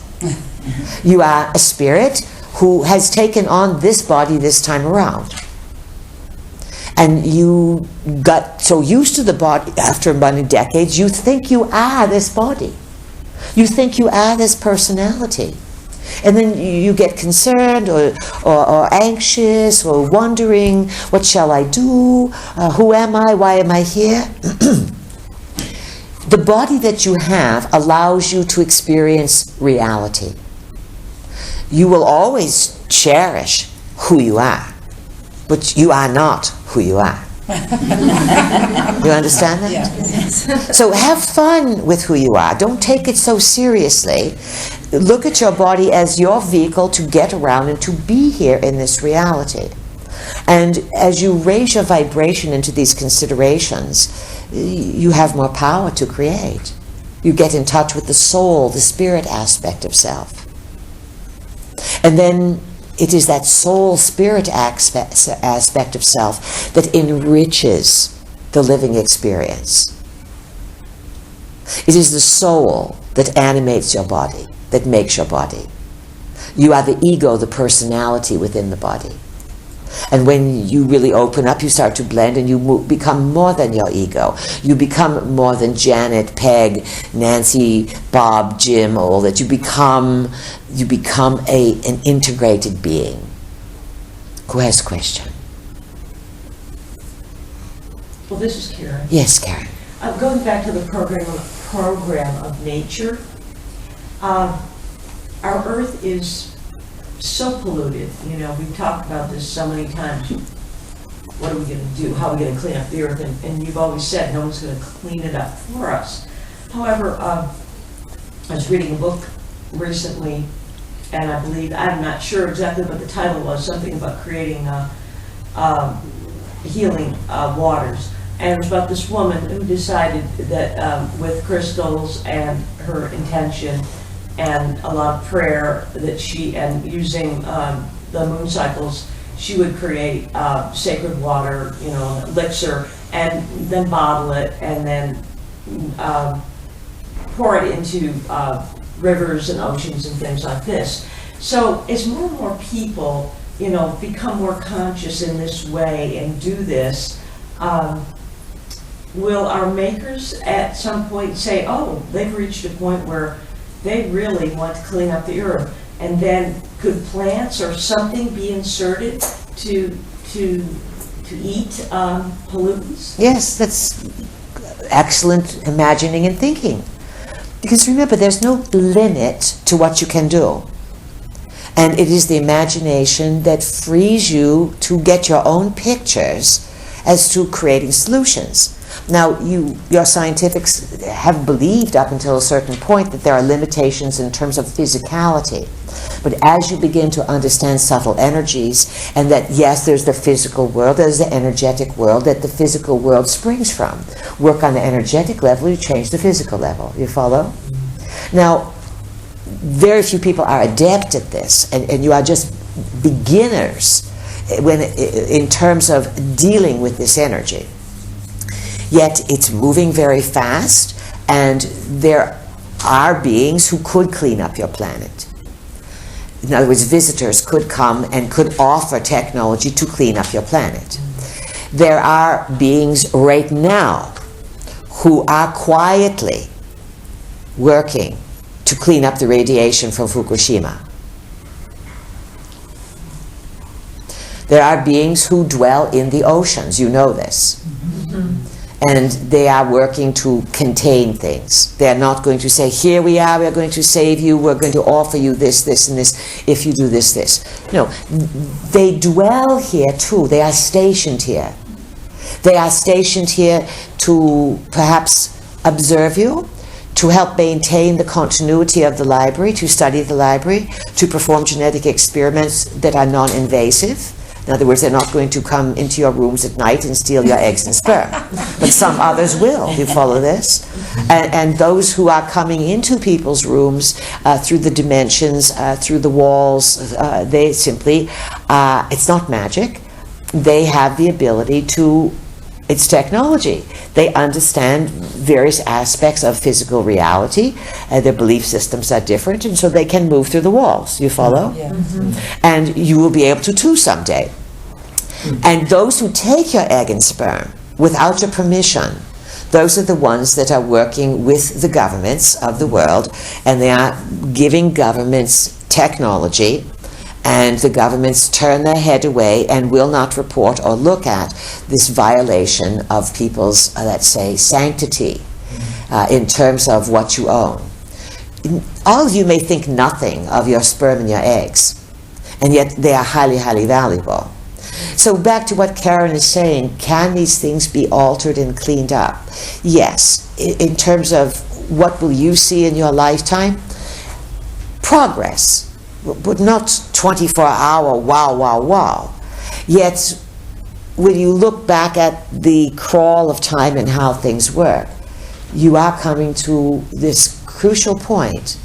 You are a spirit who has taken on this body this time around. And you got so used to the body after many decades, you think you are this body. You think you are this personality. And then you get concerned or anxious or wondering, what shall I do? Who am I? Why am I here? The body that you have allows you to experience reality. You will always cherish who you are, but you are not who you are. You understand that? Yeah. So have fun with who you are. Don't take it so seriously. Look at your body as your vehicle to get around and to be here in this reality. And as you raise your vibration into these considerations, you have more power to create. You get in touch with the soul, the spirit aspect of self. And then it is that soul spirit aspect of self that enriches the living experience. It is the soul that animates your body, that makes your body. You are the ego, the personality within the body. And when you really open up, you start to blend and you become more than your ego. You become more than Janet, Peg, Nancy, Bob, Jim, all that. You become an integrated being. Who has a question? Well, this is Karen. Yes, Karen. Going back to the program of nature, our Earth is so polluted. You know, we've talked about this so many times. What are we going to do? How are we going to clean up the Earth? And you've always said no one's going to clean it up for us. However, I was reading a book recently, and I'm not sure exactly what the title was, something about creating healing waters. And it was about this woman who decided that with crystals and her intention and a lot of prayer that and using the moon cycles, she would create sacred water, elixir, and then bottle it and then pour it into rivers and oceans and things like this. So as more and more people, become more conscious in this way and do this, will our makers at some point say, oh, they've reached a point where they really want to clean up the earth, and then could plants or something be inserted to eat pollutants? Yes, that's excellent imagining and thinking. Because remember, there's no limit to what you can do. And it is the imagination that frees you to get your own pictures as to creating solutions. Now, your scientifics have believed up until a certain point that there are limitations in terms of physicality. But as you begin to understand subtle energies, and that, yes, there's the physical world, there's the energetic world that the physical world springs from. Work on the energetic level, you change the physical level. You follow? Now, very few people are adept at this, and you are just beginners in terms of dealing with this energy. Yet it's moving very fast, and there are beings who could clean up your planet. In other words, visitors could come and could offer technology to clean up your planet. There are beings right now who are quietly working to clean up the radiation from Fukushima. There are beings who dwell in the oceans, you know this. And they are working to contain things. They are not going to say, here we are going to save you, we're going to offer you this, this, and this, if you do this, this. No, they dwell here too. They are stationed here. They are stationed here to perhaps observe you, to help maintain the continuity of the library, to study the library, to perform genetic experiments that are non-invasive. In other words, they're not going to come into your rooms at night and steal your eggs and sperm. But some others will. You follow this? And those who are coming into people's rooms through the dimensions, through the walls, they simply, it's not magic. They have the ability to, it's technology. They understand various aspects of physical reality. Their belief systems are different, and so they can move through the walls. You follow? Yeah. And you will be able to too someday. And those who take your egg and sperm without your permission, those are the ones that are working with the governments of the world, and they are giving governments technology, and the governments turn their head away and will not report or look at this violation of people's, let's say, sanctity in terms of what you own. All of you may think nothing of your sperm and your eggs, and yet they are highly, highly valuable. So back to what Karen is saying, can these things be altered and cleaned up? Yes. In terms of what will you see in your lifetime? Progress, but not 24-hour wow, wow, wow. Yet, when you look back at the crawl of time and how things work, you are coming to this crucial point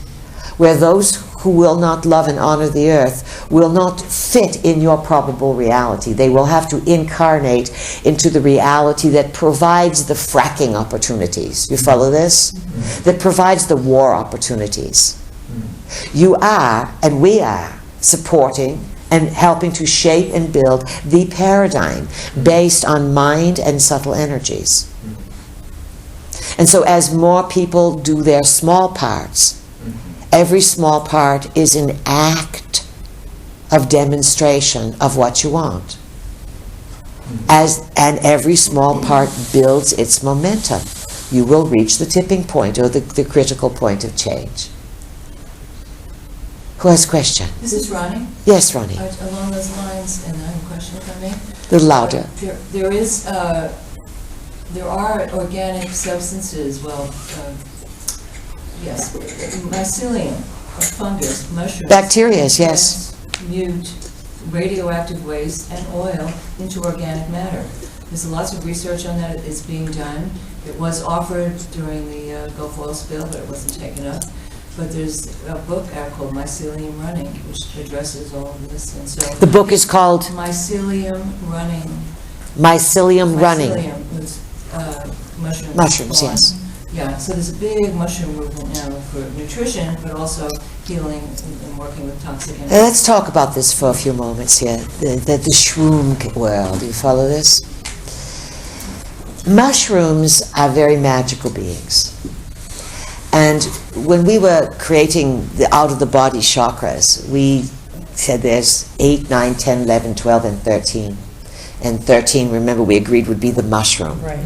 where those who will not love and honor the earth will not fit in your probable reality. They will have to incarnate into the reality that provides the fracking opportunities. You follow this? That provides the war opportunities. You are, and we are, supporting and helping to shape and build the paradigm based on mind and subtle energies. And so as more people do their small parts, every small part is an act of demonstration of what you want. And every small part builds its momentum. You will reach the tipping point or the critical point of change. Who has a question? This is Ronnie. Yes, Ronnie. Along those lines, and I have a question if I may. A little louder. There are organic substances, yes, mycelium, a fungus, mushrooms. Bacteria, yes. Mute radioactive waste and oil into organic matter. There's lots of research on that is being done. It was offered during the Gulf oil spill, but it wasn't taken up. But there's a book out called Mycelium Running, which addresses all of this. And so The book is called Mycelium Running. Mycelium Running. Mycelium is mushrooms. Mushrooms, yes. Yeah, so there's a big mushroom movement now for nutrition, but also healing and working with toxic energies. Let's talk about this for a few moments here. The shroom world. Do you follow this? Mushrooms are very magical beings. And when we were creating the out-of-the-body chakras, we said there's 8, 9, 10, 11, 12, and 13. And 13, remember, we agreed would be the mushroom. Right.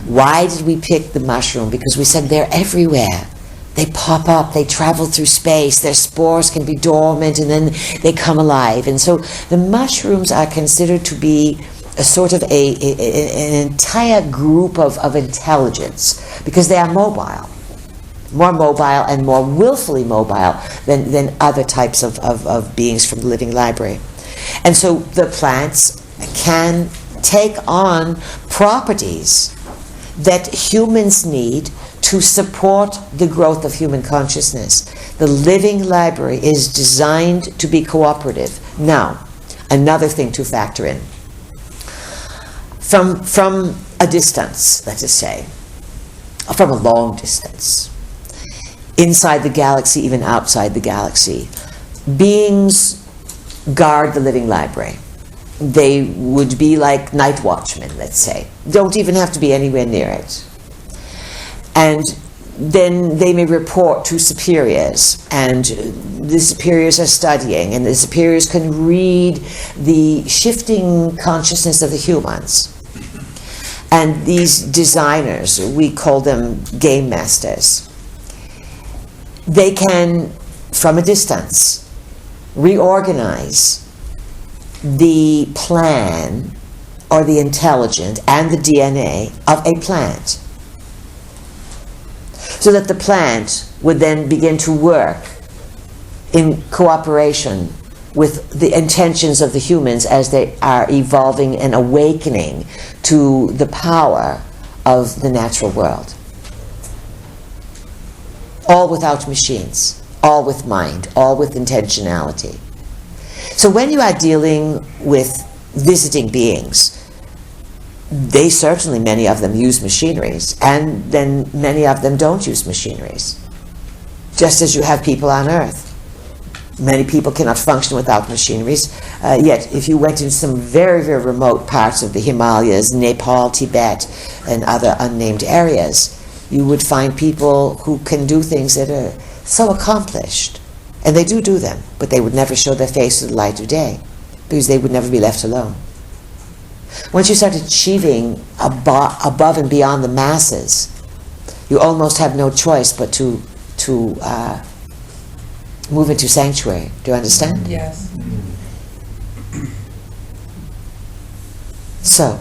Why did we pick the mushroom? Because we said they're everywhere. They pop up, they travel through space, their spores can be dormant, and then they come alive. And so the mushrooms are considered to be a sort of an entire group of intelligence, because they are mobile. More mobile and more willfully mobile than other types of beings from the living library. And so the plants can take on properties that humans need to support the growth of human consciousness. The living library is designed to be cooperative. Now, another thing to factor in. From a distance, let us say, from a long distance, inside the galaxy, even outside the galaxy, beings guard the living library. They would be like night watchmen, let's say. Don't even have to be anywhere near it. And then they may report to superiors, and the superiors are studying, and the superiors can read the shifting consciousness of the humans. And these designers, we call them game masters, they can, from a distance, reorganize the plan or the intelligence and the DNA of a plant, so that the plant would then begin to work in cooperation with the intentions of the humans as they are evolving and awakening to the power of the natural world. All without machines, all with mind, all with intentionality. So when you are dealing with visiting beings, they certainly, many of them, use machineries, and then many of them don't use machineries. Just as you have people on Earth. Many people cannot function without machineries, yet if you went into some very, very remote parts of the Himalayas, Nepal, Tibet, and other unnamed areas, you would find people who can do things that are so accomplished. And they do them, but they would never show their face to the light of day, because they would never be left alone. Once you start achieving above and beyond the masses, you almost have no choice but to move into sanctuary. Do you understand? Yes. So,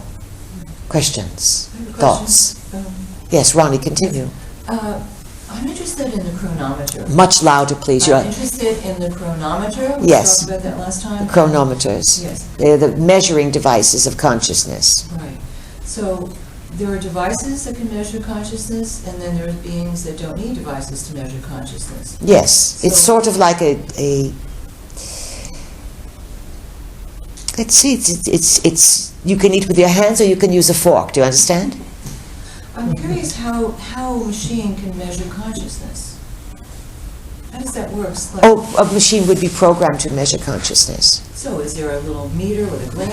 questions, I have a thoughts? question. Yes, Ronnie, continue. I'm interested in the chronometer. Much louder, please. I'm interested in the chronometer. We Yes. talked about that last time. The chronometers. Yes. They're the measuring devices of consciousness. Right. So there are devices that can measure consciousness, and then there are beings that don't need devices to measure consciousness. Yes, it's So- sort of like a let's see, it's you can eat with your hands or you can use a fork. Do you understand? I'm curious how a machine can measure consciousness. How does that work? Like, Oh, a machine would be programmed to measure consciousness. so is there a little meter with a gram?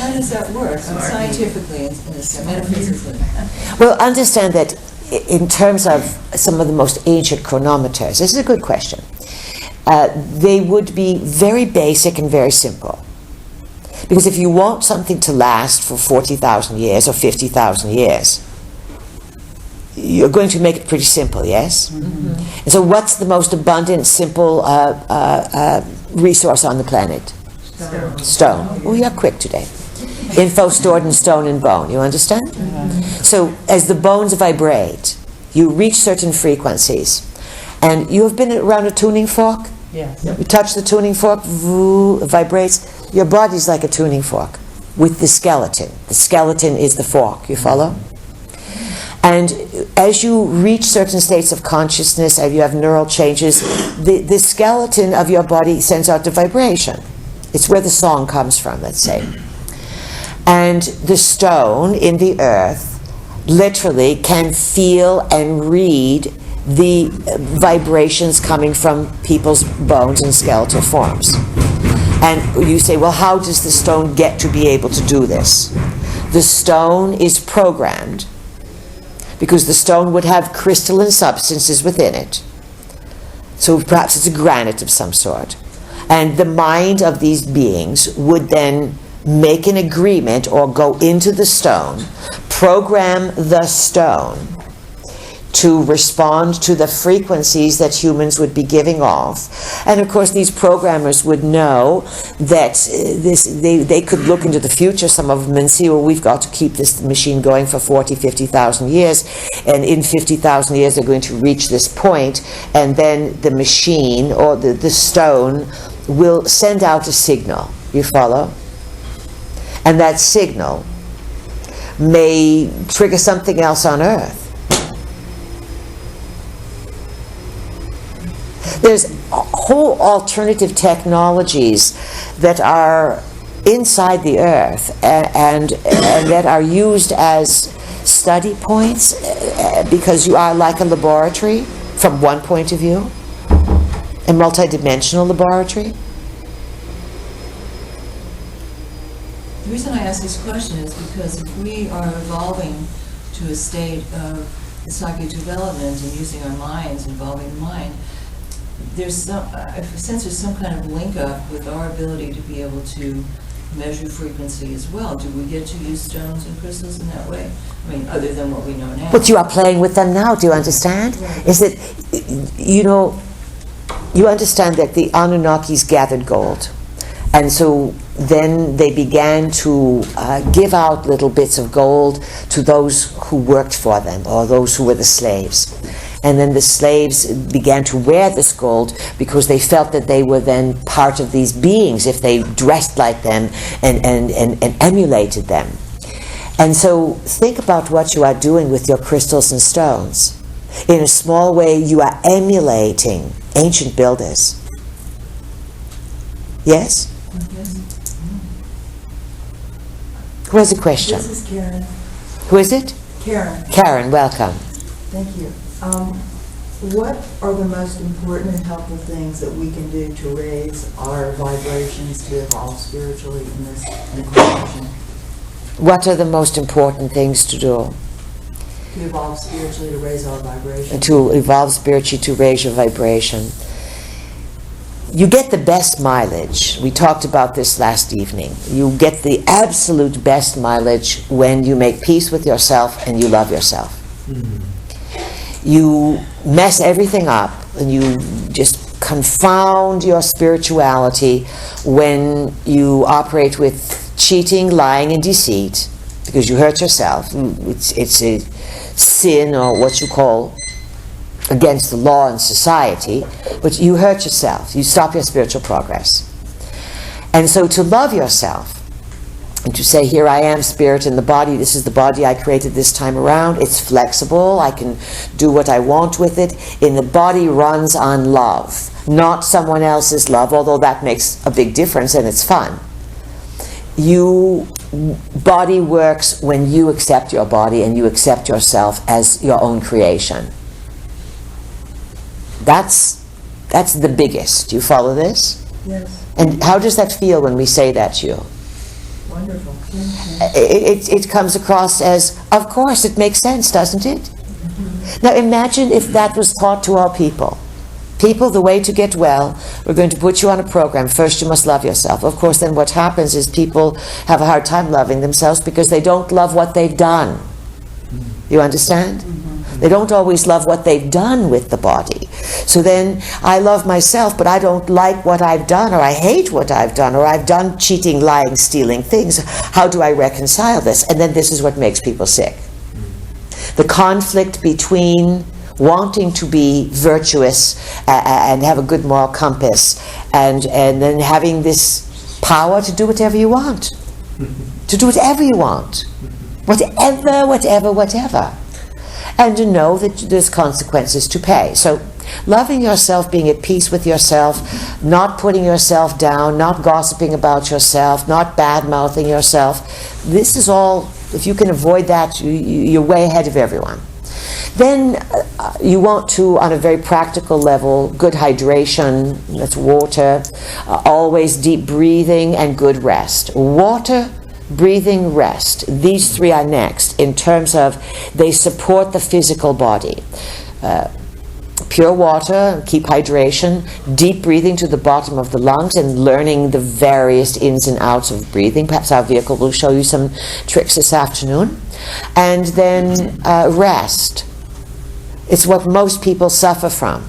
How does that work scientifically and metaphysically? Well, understand that in terms of some of the most ancient chronometers, this is a good question. They would be very basic and very simple. Because if you want something to last for 40,000 years or 50,000 years, you're going to make it pretty simple, yes? Mm-hmm. And so what's the most abundant, simple resource on the planet? Stone. Oh, you're quick today. Info stored in stone and bone, you understand? Mm-hmm. So as the bones vibrate, you reach certain frequencies. And you have been around a tuning fork? Yes. You touch the tuning fork, it vibrates. Your body's like a tuning fork. with the skeleton. The skeleton is the fork, you follow? And as you reach certain states of consciousness, and you have neural changes, the skeleton of your body sends out the vibration. It's where the song comes from, let's say. And the stone in the earth literally can feel and read the vibrations coming from people's bones and skeletal forms. And you say, well, how does the stone get to be able to do this? The stone is programmed, because the stone would have crystalline substances within it. So perhaps it's a granite of some sort. And the mind of these beings would then make an agreement or go into the stone, program the stone to respond to the frequencies that humans would be giving off. And of course these programmers would know that they could look into the future, some of them, and see, well, we've got to keep this machine going for 40, 50,000 years, and in 50,000 years they're going to reach this point, and then the machine or the stone will send out a signal. You follow? And that signal may trigger something else on Earth. There's whole alternative technologies that are inside the earth and that are used as study points because you are like a laboratory from one point of view, a multidimensional laboratory. The reason I ask this question is because if we are evolving to a state of psychic development and using our minds, involving the mind, there's some, I sense there's some kind of link up with our ability to be able to measure frequency as well. Do we get to use stones and crystals in that way? I mean, other than what we know now. But you are playing with them now, do you understand? Right. Is it, you understand that the Anunnakis gathered gold. And so then they began to give out little bits of gold to those who worked for them, or those who were the slaves. And then the slaves began to wear this gold because they felt that they were then part of these beings if they dressed like them and emulated them. And so think about what you are doing with your crystals and stones. In a small way, you are emulating ancient builders. Yes? Who has a question? This is Karen. Who is it? Karen, Karen, welcome. thank you. What are the most important and helpful things that we can do to raise our vibrations to evolve spiritually in this incarnation? What are the most important things to do? To evolve spiritually, to raise our vibrations. To evolve spiritually, to raise your vibration. You get the best mileage. We talked about this last evening. You get the absolute best mileage when you make peace with yourself and you love yourself. Mm-hmm. You mess everything up and you just confound your spirituality when you operate with cheating, lying, and deceit because you hurt yourself. It's a sin, or what you call against the law and society, but you hurt yourself. You stop your spiritual progress. And so to love yourself and to say, here I am, spirit in the body, this is the body I created this time around, it's flexible, I can do what I want with it, and the body runs on love, not someone else's love, although that makes a big difference and it's fun. Body works when you accept your body and you accept yourself as your own creation. That's the biggest. You follow this? Yes. And how does that feel when we say that to you? Wonderful. It comes across as, of course, it makes sense, doesn't it? Mm-hmm. Now imagine if that was taught to all people. People, the way to get well, we're going to put you on a program. First you must love yourself. Of course, then what happens is people have a hard time loving themselves because they don't love what they've done. You understand? Mm-hmm. They don't always love what they've done with the body. So then I love myself, but I don't like what I've done, or I hate what I've done, or I've done cheating, lying, stealing things. How do I reconcile this? And then this is what makes people sick. The conflict between wanting to be virtuous and have a good moral compass and then having this power to do whatever you want. to do whatever you want. Whatever. And to know that there's consequences to pay. So loving yourself, being at peace with yourself, not putting yourself down, not gossiping about yourself, not bad-mouthing yourself, this is all, if you can avoid that, you're way ahead of everyone. Then you want to, on a very practical level, good hydration, that's water, always deep breathing and good rest. Water, breathing, rest. These three are next in terms of they support the physical body. Pure water, keep hydration, deep breathing to the bottom of the lungs, and learning the various ins and outs of breathing. Perhaps our vehicle will show you some tricks this afternoon. And then rest. It's what most people suffer from.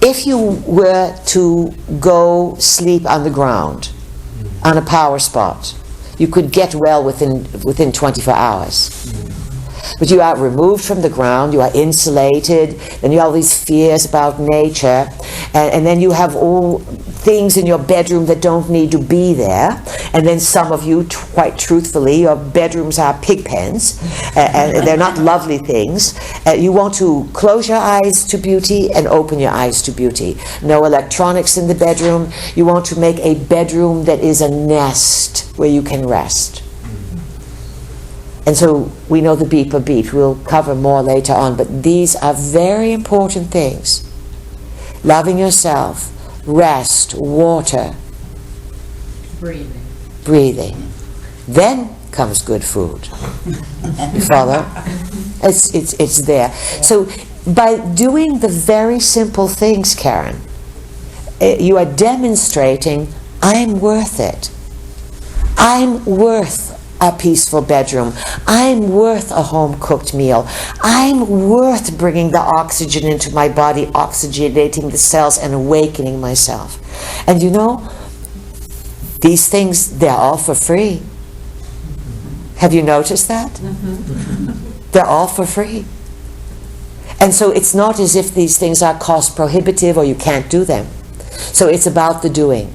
If you were to go sleep on the ground, on a power spot, you could get well within 24 hours. But you are removed from the ground, you are insulated, then you have all these fears about nature, and then you have all things in your bedroom that don't need to be there, and then some of you, quite truthfully, your bedrooms are pig pens, and they're not lovely things. You want to close your eyes to beauty and open your eyes to beauty. No electronics in the bedroom. You want to make a bedroom that is a nest where you can rest. And so we know the beeper beat. We'll cover more later on, but these are very important things. Loving yourself, rest, water, breathing. Then comes good food. You follow? It's there. So by doing the very simple things, Karen, you are demonstrating, I'm worth it. I'm worth a peaceful bedroom. I'm worth a home-cooked meal. I'm worth bringing the oxygen into my body, oxygenating the cells and awakening myself. And you know, these things, they're all for free. Have you noticed that? They're all for free. And so it's not as if these things are cost prohibitive or you can't do them. So it's about the doing.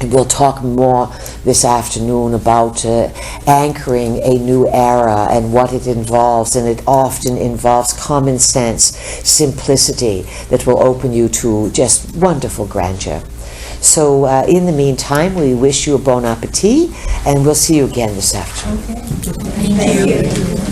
And we'll talk more this afternoon about anchoring a new era and what it involves. And it often involves common sense, simplicity that will open you to just wonderful grandeur. So in the meantime, we wish you a bon appetit, and we'll see you again this afternoon. Okay. Thank you.